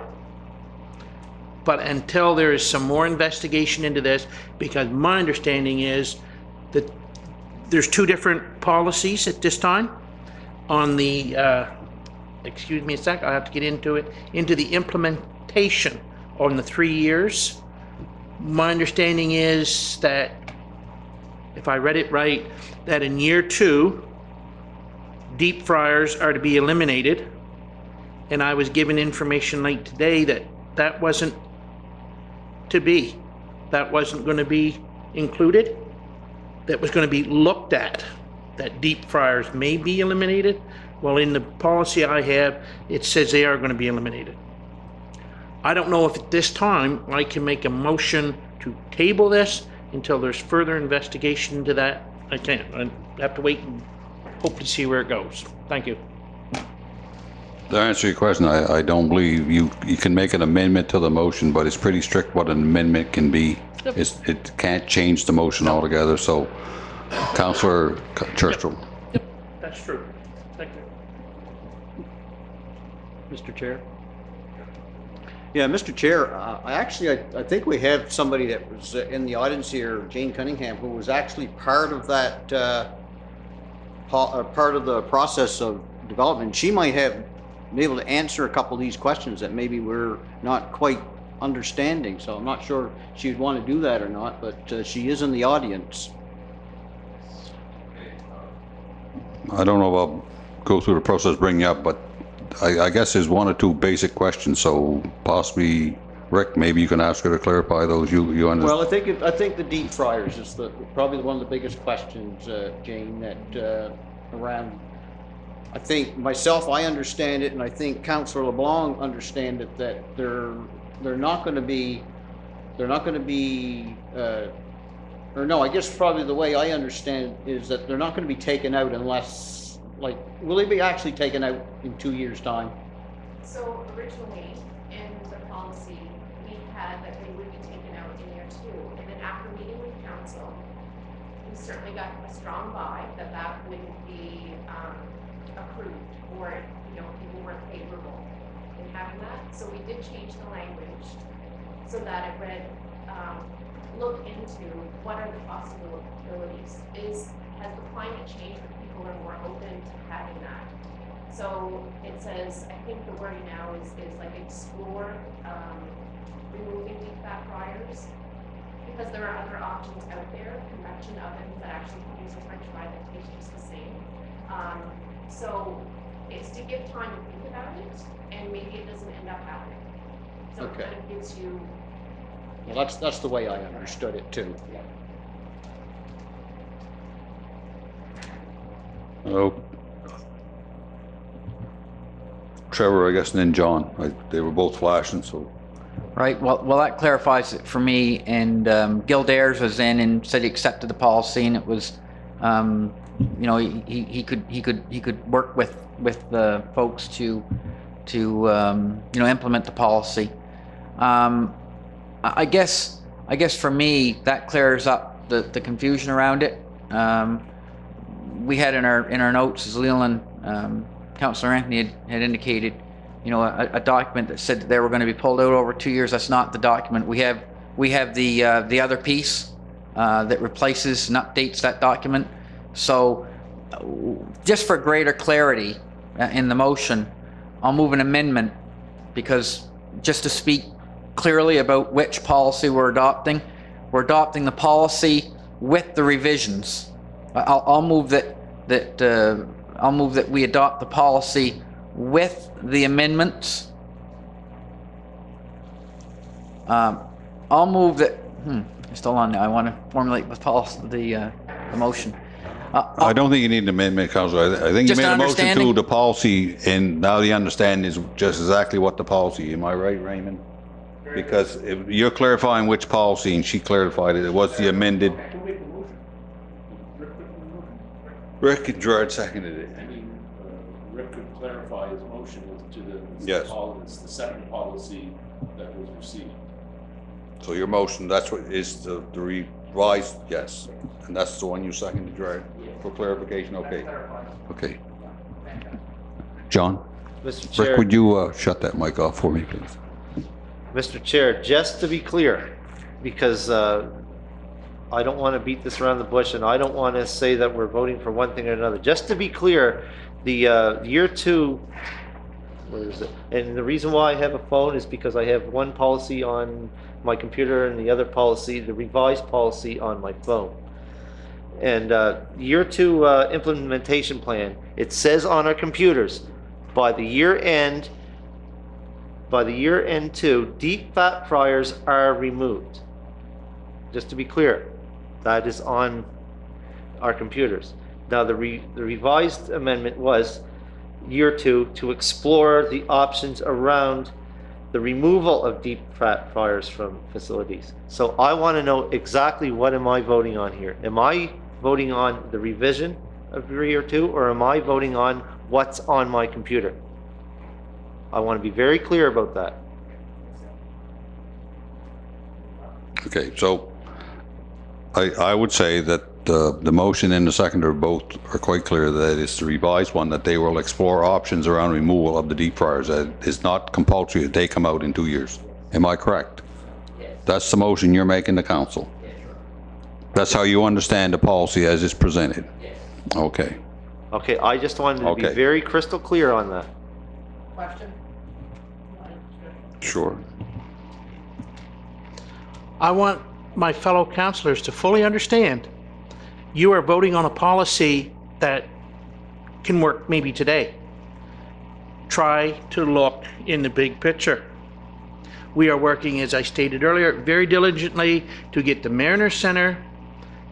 but until there is some more investigation into this, because my understanding is that there's 2 different policies at this time on the, excuse me a sec, I have to get into it, into the implementation on the 3 years. My understanding is that, if I read it right, that in year 2, deep fryers are to be eliminated. And I was given information late today that that wasn't to be. That wasn't going to be included. That was going to be looked at, that deep fryers may be eliminated. Well, in the policy I have, it says they are going to be eliminated. I don't know if at this time I can make a motion to table this until there's further investigation into that. I can't. I have to wait and hope to see where it goes. Thank you. To answer your question, I don't believe you can make an amendment to the motion, but it's pretty strict what an amendment can be. Yep. It can't change the motion altogether. So, Councillor Churchill. Yep, that's true. Thank you. Mr. Chair? Yeah, Mr. Chair, I think we have somebody that was in the audience here, Jane Cunningham, who was actually part of that, part of the process of development. She might have been able to answer a couple of these questions that maybe we're not quite understanding. So I'm not sure she'd want to do that or not, but she is in the audience. I don't know about go through the process bringing you up, but I guess there's one or two basic questions, so possibly, Rick, maybe you can ask her to clarify those. You understand? Well, I think the deep fryers is probably one of the biggest questions, Jane, that around. I think myself, I understand it, and I think Councillor LeBlanc understand it, that they're not going to be, or no, I guess probably the way I understand it is that they're not going to be taken out unless, like, will they be actually taken out in 2 years' time? So originally, in the policy, we had that they would be taken out in year 2, and then after meeting with council, we certainly got a strong vibe that that wouldn't be approved, or, you know, people weren't favorable in having that. So we did change the language so that it read, look into what are the possibilities. Has the climate changed that people are more open to having that? So it says, I think the wording now is like explore removing deep fat fryers, because there are other options out there, convection ovens that actually produce a French fry that tastes just the same. So it's to give time to think about it, and maybe it doesn't end up happening. So Okay. it kind of gives you. Well, that's the way I understood it too. Oh. Trevor, I guess, and then John. They were both flashing, so. Right, well, that clarifies it for me, and Gil Dares was in and said he accepted the policy, and it was, you know, he could work with the folks to you know, implement the policy. I guess for me that clears up the confusion around it. We had in our notes, as Leland, Councillor Anthony had indicated, you know, a document that said that they were going to be pulled out over 2 years. That's not the document. We have the other piece that replaces and updates that document. So just for greater clarity in the motion, I'll move an amendment, because just to speak clearly about which policy we're adopting the policy with the revisions. I'll move that we adopt the policy with the amendments. I'll move that. Still on there. I want to formulate the policy, the motion. I don't think you need an amendment, Councillor. I think you Just made a an motion to understanding? the policy, and now the understanding is just exactly what the policy. Am I right, Raymond? Because if you're clarifying which policy, and she clarified it, it was the amended. Rick and Gerard seconded it. I mean, Rick could clarify his motion to the. Yes. It's the second policy that was received. So your motion, that's what is the revised, yes. And that's the one you seconded, Gerard, for clarification, okay. Okay. John? Mr. Chair. Rick, would you shut that mic off for me, please? Mr. Chair, just to be clear, because I don't want to beat this around the bush, and I don't want to say that we're voting for one thing or another. Just to be clear, the year 2, where is it? And the reason why I have a phone is because I have one policy on my computer and the other policy, the revised policy, on my phone. And year 2 implementation plan, it says on our computers, by the year end 2, deep fat fryers are removed. Just to be clear, that is on our computers. Now the revised amendment was year 2 to explore the options around the removal of deep fat fryers from facilities. So I want to know exactly what am I voting on here. Am I voting on the revision of year 2, or am I voting on what's on my computer? I want to be very clear about that. Okay, so I would say that but the motion and the seconder both are quite clear that it's the revised one, that they will explore options around removal of the deep fryers. That it's not compulsory that they come out in 2 years. Am I correct? Yes. That's the motion you're making to council. Yes, sure. That's how you understand the policy as it's presented? Yes. Okay. Okay, I just wanted to be Okay. very crystal clear on that. Question? Sure. I want my fellow councilors to fully understand, you are voting on a policy that can work maybe today. Try to look in the big picture. We are working, as I stated earlier, very diligently to get the Mariner Center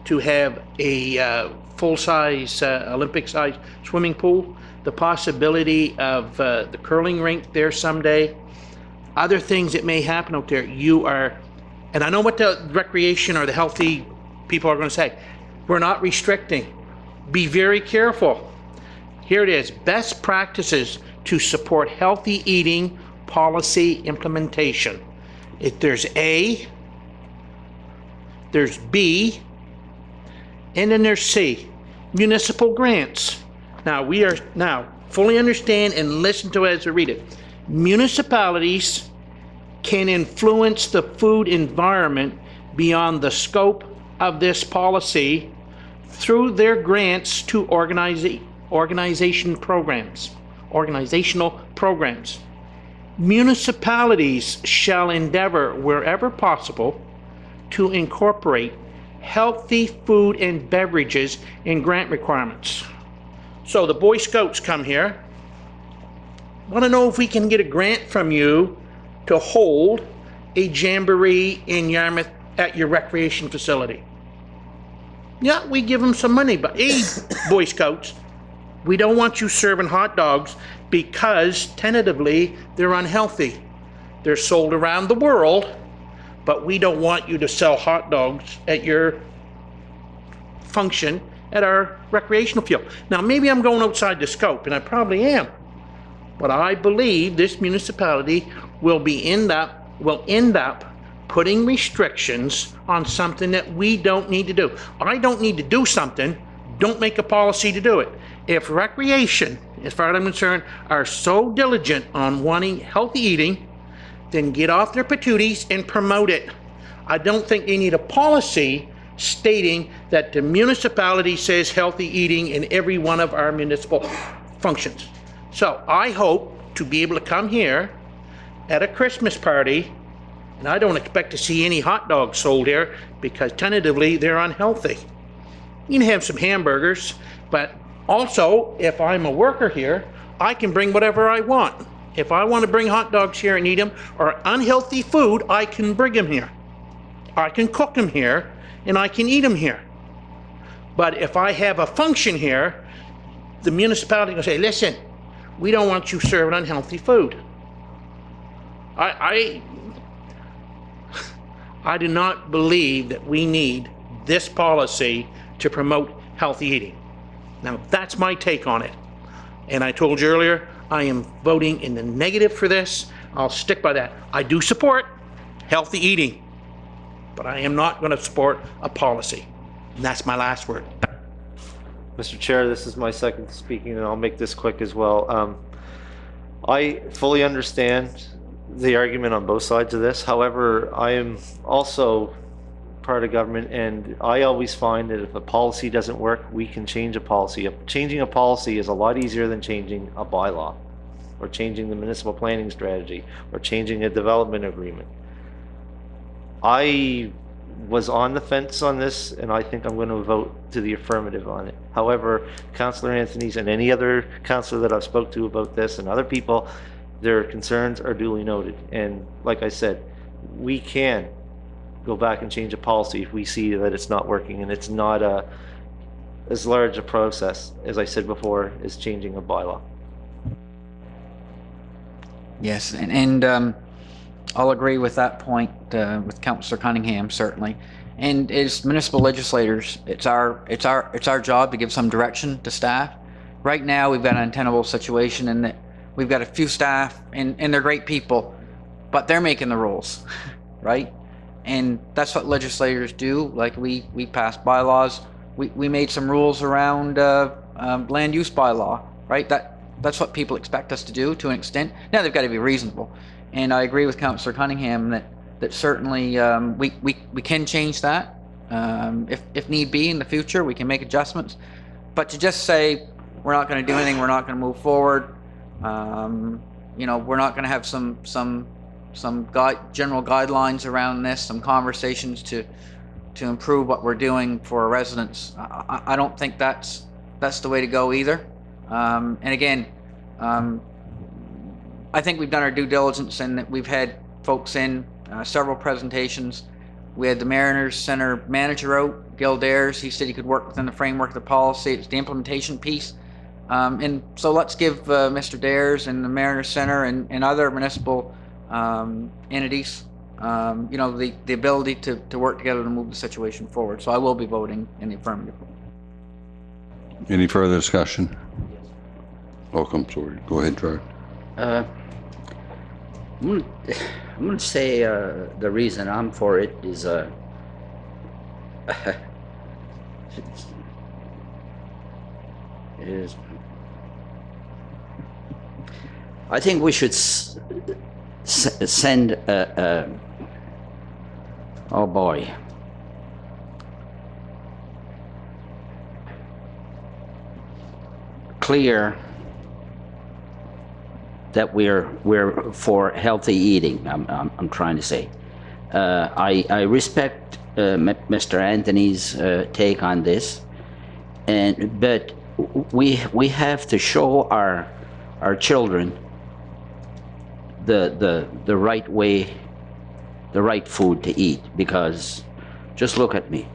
to have a full-size, Olympic-size swimming pool, the possibility of the curling rink there someday, other things that may happen out there. You are, and I know what the recreation or the healthy people are going to say. We're not restricting. Be very careful. Here it is, best practices to support healthy eating policy implementation. If there's A, there's B, and then there's C, municipal grants. Now we are fully understand and listen to it as we read it. Municipalities can influence the food environment beyond the scope of this policy through their grants to organizational programs. Municipalities shall endeavor wherever possible to incorporate healthy food and beverages in grant requirements. So the Boy Scouts come here. Want to know if we can get a grant from you to hold a jamboree in Yarmouth at your recreation facility. Yeah, we give them some money, but hey, Boy Scouts, we don't want you serving hot dogs because tentatively they're unhealthy. They're sold around the world, but we don't want you to sell hot dogs at your function at our recreational field. Now, maybe I'm going outside the scope, and I probably am, but I believe this municipality will end up putting restrictions on something that we don't need to do. I don't need to do something. Don't make a policy to do it. If recreation, as far as I'm concerned, are so diligent on wanting healthy eating, then get off their patooties and promote it. I don't think they need a policy stating that the municipality says healthy eating in every one of our municipal functions. So I hope to be able to come here at a Christmas party, and I don't expect to see any hot dogs sold here because tentatively they're unhealthy. You can have some hamburgers, but also if I'm a worker here, I can bring whatever I want. If I want to bring hot dogs here and eat them, or unhealthy food, I can bring them here. I can cook them here, and I can eat them here. But if I have a function here, the municipality will say, listen, we don't want you serving unhealthy food. I do not believe that we need this policy to promote healthy eating. Now, that's my take on it. And I told you earlier, I am voting in the negative for this. I'll stick by that. I do support healthy eating, but I am not going to support a policy. And that's my last word. Mr. Chair, this is my second speaking, and I'll make this quick as well. I fully understand the argument on both sides of this. However, I am also part of government, and I always find that if a policy doesn't work, we can change a policy. Changing a policy is a lot easier than changing a bylaw, or changing the municipal planning strategy, or changing a development agreement. I was on the fence on this, and I think I'm going to vote to the affirmative on it. However, Councillor Anthony's and any other councillor that I've spoke to about this, and other people, their concerns are duly noted. And like I said, we can go back and change a policy if we see that it's not working, and it's not as large a process, as I said before, as changing a bylaw. Yes, and I'll agree with that point with Councillor Cunningham, certainly. And as municipal legislators, it's our job to give some direction to staff. Right now, we've got an untenable situation in that we've got a few staff, and they're great people, but they're making the rules, right? And that's what legislators do. Like we pass bylaws, we made some rules around land use bylaw, right? That's what people expect us to do to an extent. Now they've got to be reasonable, and I agree with Councillor Cunningham that certainly we can change that if need be in the future. We can make adjustments, but to just say we're not going to do anything, we're not going to move forward, you know, we're not going to have some general guidelines around this, some conversations to improve what we're doing for our residents. I don't think that's the way to go either. And again, I think we've done our due diligence and that we've had folks in several presentations. We had the Mariners Center manager out, Gil Dares. He said he could work within the framework of the policy. It's the implementation piece. And so let's give Mr. Dares and the Mariners Center and other municipal entities, you know, the ability to work together to move the situation forward. So I will be voting in the affirmative. Any further discussion? Oh, I'm sorry. Go ahead, Gerard. I'm going to say the reason I'm for it is I think we should send oh boy. Clear that we're for healthy eating. I'm trying to say. I respect Mr. Anthony's take on this, but we have to show our children the right way, the right food to eat. Because just look at me.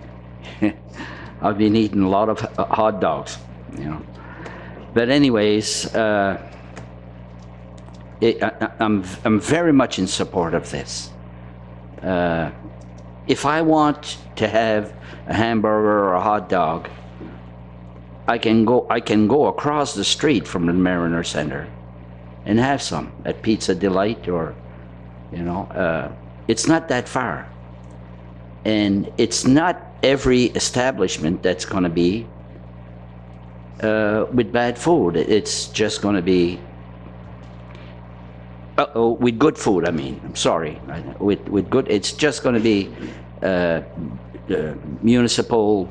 I've been eating a lot of hot dogs, you know. But anyways, I'm very much in support of this. If I want to have a hamburger or a hot dog, I can go across the street from the Mariner Center and have some at Pizza Delight, or, you know, it's not that far. And it's not every establishment that's going to be with bad food. It's just going to be with good food. I mean, I'm sorry, with good. It's just going to be municipal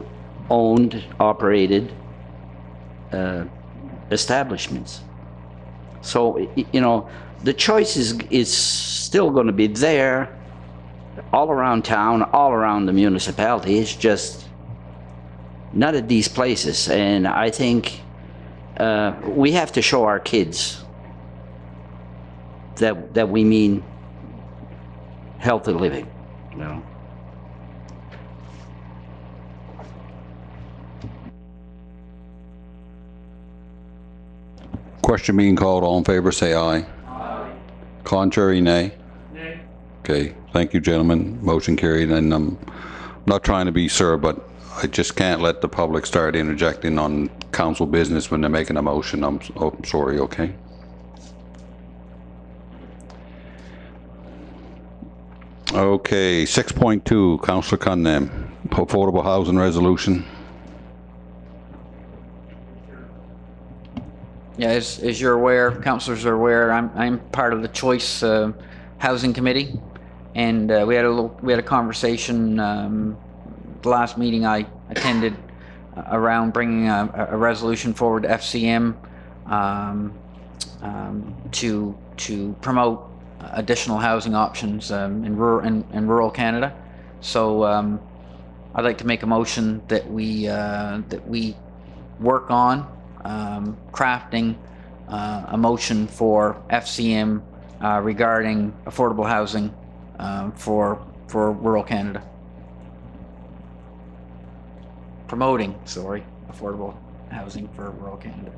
owned, operated establishments. So, you know, the choice is still going to be there all around town, all around the municipality. It's just not at these places. And I think we have to show our kids that we mean healthy living, you know. Question being called. All in favor, say aye. Aye. Contrary, nay. Nay. Okay, thank you, gentlemen. Motion carried. And I'm not trying to be sir, but I just can't let the public start interjecting on council business when they're making a motion. I'm sorry, okay? Okay, 6.2, Councillor Cunningham, affordable housing resolution. Yeah, as you're aware, councillors are aware, I'm part of the Choice Housing Committee, and we had a conversation the last meeting I attended around bringing a resolution forward to FCM to promote additional housing options in rural Canada. So I'd like to make a motion that we work on crafting a motion for FCM regarding affordable housing for rural Canada. Promoting, affordable housing for rural Canada.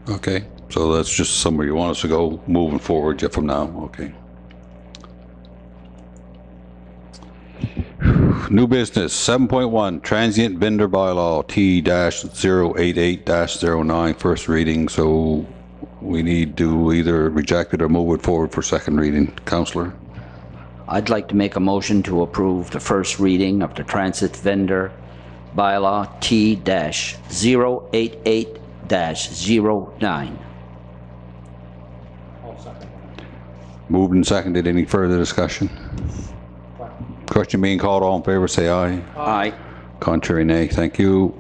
Okay, so that's just somewhere you want us to go moving forward from now, okay. New business, 7.1, transient vendor bylaw T-088-09, first reading. So we need to either reject it or move it forward for second reading. Councillor? I'd like to make a motion to approve the first reading of the transit vendor bylaw T-088-09. Moved and seconded. Any further discussion? Question being called. All in favor, say aye. Aye. Contrary, nay. Thank you.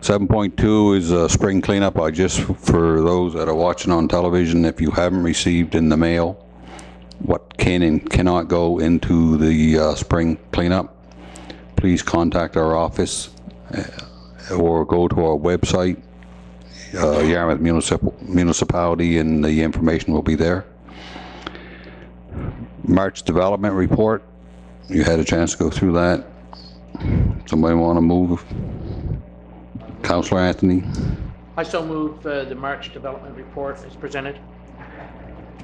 7.2 is spring cleanup. For those that are watching on television, if you haven't received in the mail what can and cannot go into the spring cleanup, please contact our office or go to our website, Yarmouth Municipality, and the information will be there. March Development Report. You had a chance to go through that. Somebody want to move? Councillor Anthony? I so move the March Development Report is presented.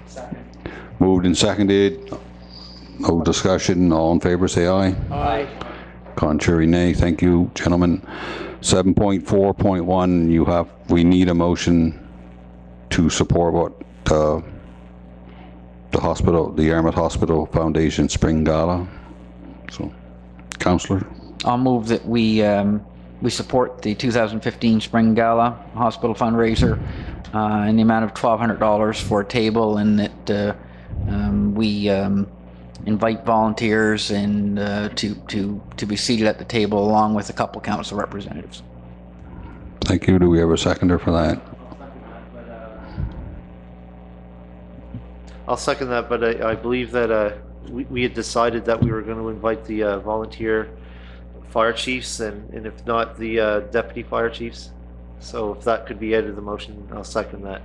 Second. Moved and seconded. No discussion. All in favor, say aye. Aye. Contrary, nay. Thank you, gentlemen. 7.4.1, we need a motion to support what the hospital, the Yarmouth Hospital Foundation Spring Gala. So, Councillor? I'll move that we support the 2015 Spring Gala Hospital fundraiser in the amount of $1,200 for a table, and that we invite volunteers and to be seated at the table along with a couple council representatives. Thank you. Do we have a seconder for that? I'll second that, but I believe that we had decided that we were going to invite the volunteer fire chiefs and if not the deputy fire chiefs. So if that could be added to the motion, I'll second that.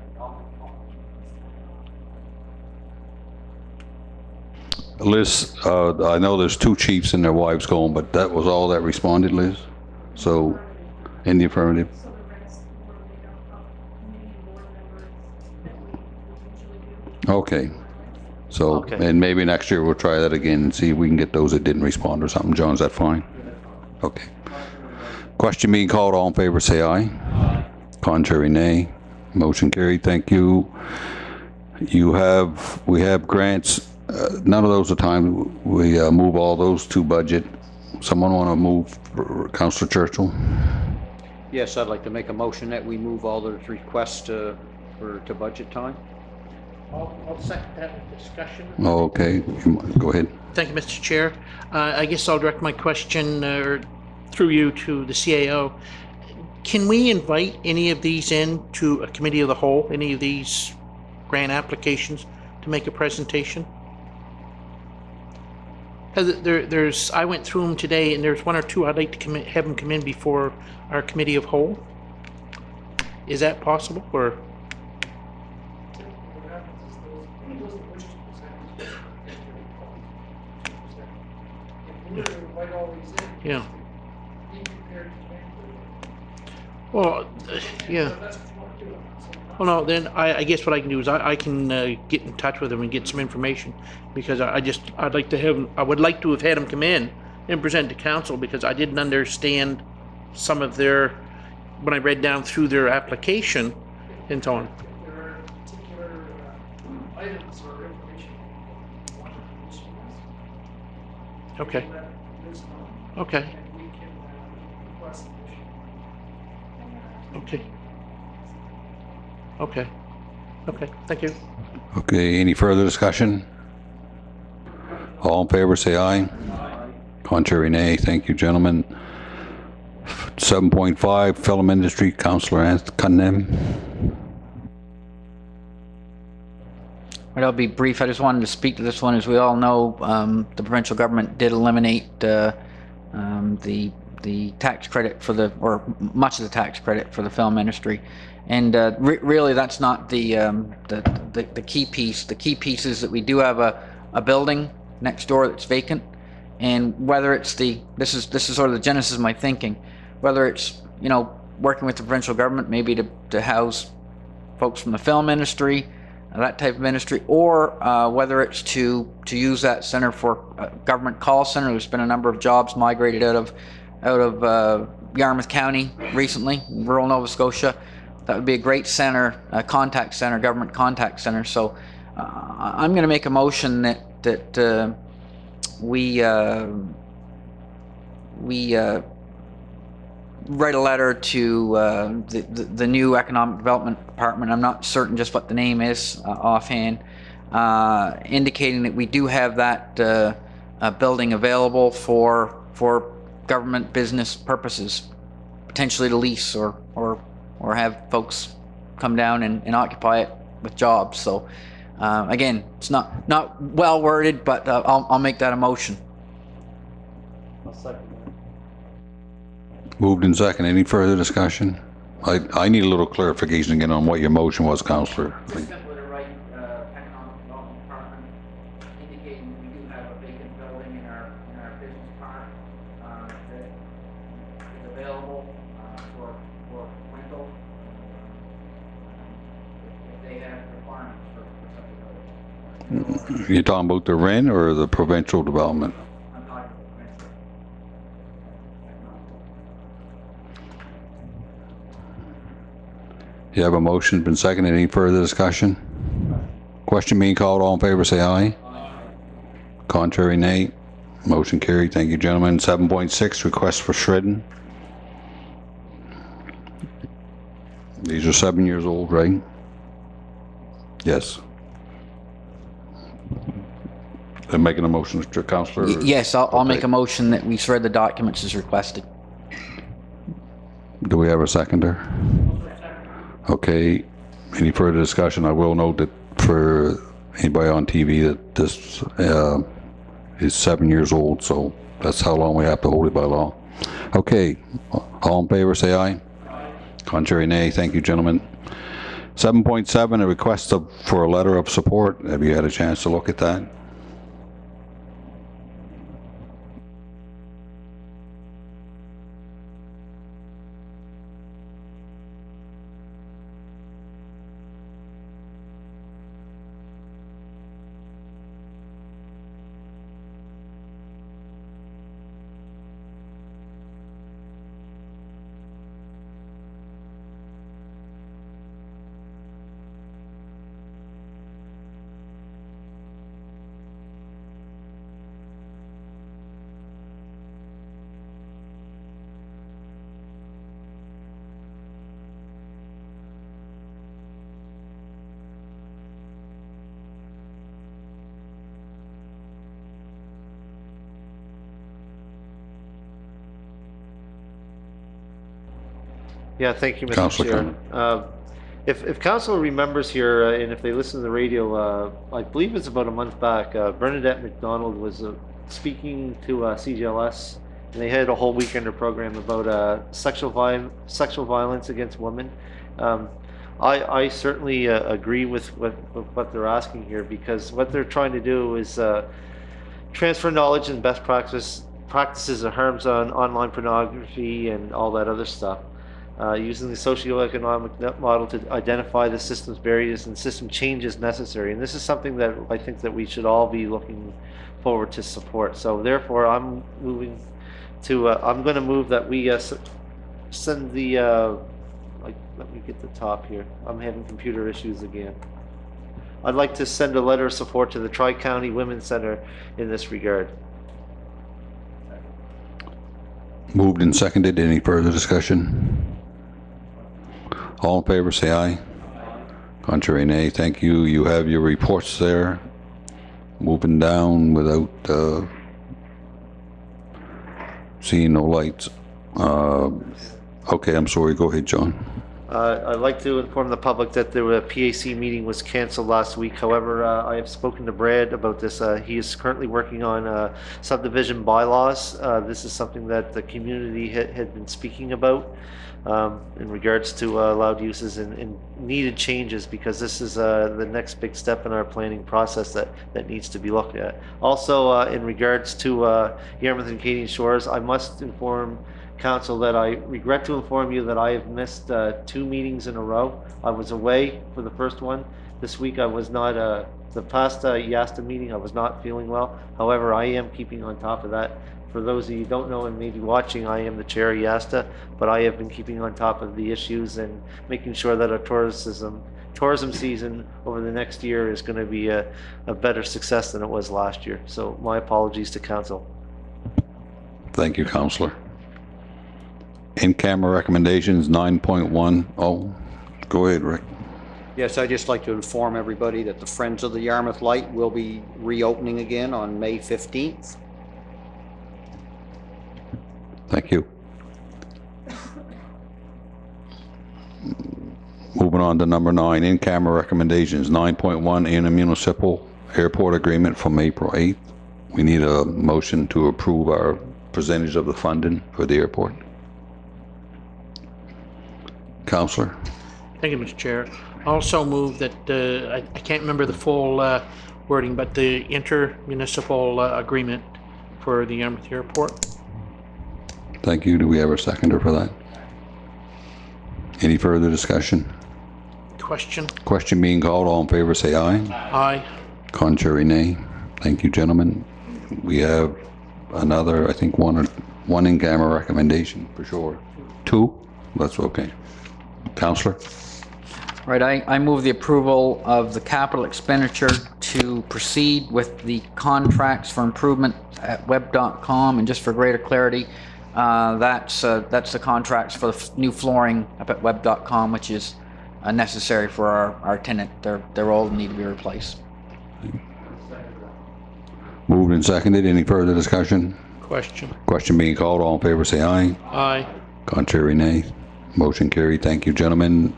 Liz, I know there's 2 chiefs and their wives going, but that was all that responded, Liz? So, in the affirmative? Okay. So, Okay. and maybe next year we'll try that again and see if we can get those that didn't respond or something. John, is that fine? Okay. Question being called. All in favor, say aye. Aye. Contrary, nay. Motion carried. Thank you. We have grants. None of those are time. We move all those to budget. Someone want to move, Councillor Churchill? Yes, I'd like to make a motion that we move all those requests to budget time. I'll second that with discussion. Okay, go ahead. Thank you, Mr. Chair. I guess I'll direct my question through you to the CAO. Can we invite any of these in to a committee of the whole, any of these grant applications, to make a presentation? I went through them today, and there's 1 or 2 I'd like to have them come in before our committee of whole. Is that possible, or? Yeah. Well, yeah. Well, no, then I guess what I can do is I can get in touch with them and get some information, because I would like to have had them come in and present to council, because I didn't understand some of their, when I read down through their application and so on. There are particular items or information you want to produce from us. Okay. Okay. And we can request additional. Okay. Okay. Okay, thank you. Okay, any further discussion? All in favor, say aye. Aye. Contrary, nay. Thank you, gentlemen. 7.5, film industry, Councillor Cunningham. Right, I'll be brief. I just wanted to speak to this one. As we all know, the provincial government did eliminate the tax credit for or much of the tax credit for the film industry, and really that's not the key piece. The key piece is that we do have a building next door that's vacant, and whether it's this is sort of the genesis of my thinking, whether it's working with the provincial government maybe to house folks from the film industry, that type of industry, or whether it's to use that center for a government call center. There's been a number of jobs migrated out of Yarmouth County recently, rural Nova Scotia. That would be a great center, contact center, government contact center. So I'm going to make a motion that we write a letter to the new Economic Development Department. I'm not certain just what the name is offhand, indicating that we do have that building available for government business purposes, potentially to lease or have folks come down and occupy it with jobs. So again, it's not well worded, but I'll make that a motion. I'll second that. Moved and second. Any further discussion? I need a little clarification again on what your motion was, Councillor. Simply to write Economic Development Department indicating we do have a vacant building in our business park that is available for rental if they have requirements for such a building. You're talking about the rent or the provincial development? I'm talking about rental. You have a motion, been seconded. Any further discussion? Question being called. All in favor, say aye. Contrary, nay. Motion carried. Thank you, gentlemen. 7.6, request for shredding. These are 7 years old, right? Yes. They're making a motion, Mr. Councillor? Yes, I'll make Okay. a motion that we shred the documents as requested. Do we have a seconder? Okay. Any further discussion? I will note that for anybody on TV that this is 7 years old, so that's how long we have to hold it by law. Okay. All in favor, say aye. Contrary, nay. Thank you, gentlemen. 7.7, a request for a letter of support. Have you had a chance to look at that? Yeah, thank you, Mr. Councillor Chair. If council remembers here, and if they listen to the radio, I believe it's about a month back, Bernadette McDonald was speaking to CGLS, and they had a whole weekender program about sexual violence against women. I certainly agree with what they're asking here, because what they're trying to do is transfer knowledge and best practices of harms on online pornography and all that other stuff. Using the socioeconomic model to identify the system's barriers and system changes necessary. And this is something that I think that we should all be looking forward to support. So therefore, I'm moving to, I'm going to move that we send the, let me get the top here. I'm having computer issues again. I'd like to send a letter of support to the Tri-County Women's Center in this regard. Moved and seconded. Any further discussion? All in favor, say aye. Contrary, nay. Thank you. You have your reports there. Moving down without seeing no lights. Okay, I'm sorry. Go ahead, John. I'd like to inform the public that the PAC meeting was canceled last week. However, I have spoken to Brad about this. He is currently working on subdivision bylaws. This is something that the community had been speaking about in regards to allowed uses and needed changes, because this is the next big step in our planning process that needs to be looked at. Also, in regards to Yarmouth and Acadian Shores, I must inform Council that I regret to inform you that I have missed 2 meetings in a row. I was away for the first one. This week I was not, the past YASTA meeting I was not feeling well. However, I am keeping on top of that. For those of you who don't know and maybe watching, I am the chair of YASTA, but I have been keeping on top of the issues and making sure that our tourism tourism season over the next year is going to be a better success than it was last year. So my apologies to council. Thank you, Counselor. In-camera recommendations 9.1. Oh, go ahead, Rick. Yes, I'd just like to inform everybody that the Friends of the Yarmouth Light will be reopening again on May 15th. Thank you. Moving on to number 9, in-camera recommendations 9.1, intermunicipal airport agreement from April 8th. We need a motion to approve our percentage of the funding for the airport. Counselor? Thank you, Mr. Chair. I also move that, I can't remember the full wording, but the intermunicipal agreement for the Yarmouth Airport. Thank you. Do we have a seconder for that? Any further discussion? Question? Question being called. All in favor say aye. Aye. Contrary, nay. Thank you, gentlemen. We have another, I think, one in-camera recommendation for sure. 2? That's okay. Counselor? Right, I move the approval of the capital expenditure to proceed with the contracts for improvement at web.com. And just for greater clarity, that's the contracts for the new flooring up at web.com, which is necessary for our tenant. They're old and need to be replaced. Moved and seconded. Any further discussion? Question? Question being called. All in favor say aye. Aye. Contrary, nay. Motion carried. Thank you, gentlemen.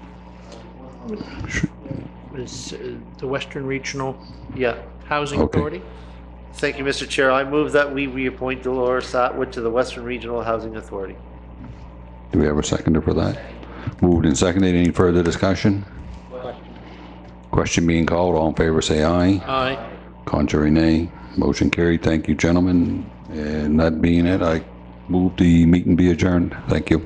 Is the Western Regional Yeah. Housing Okay. Authority? Thank you, Mr. Chair. I move that we reappoint Dolores Atwood to the Western Regional Housing Authority. Do we have a seconder for that? Moved and seconded. Any further discussion? Question being called. All in favor say aye. Aye. Contrary, nay. Motion carried. Thank you, gentlemen. And that being it, I move the meeting be adjourned. Thank you.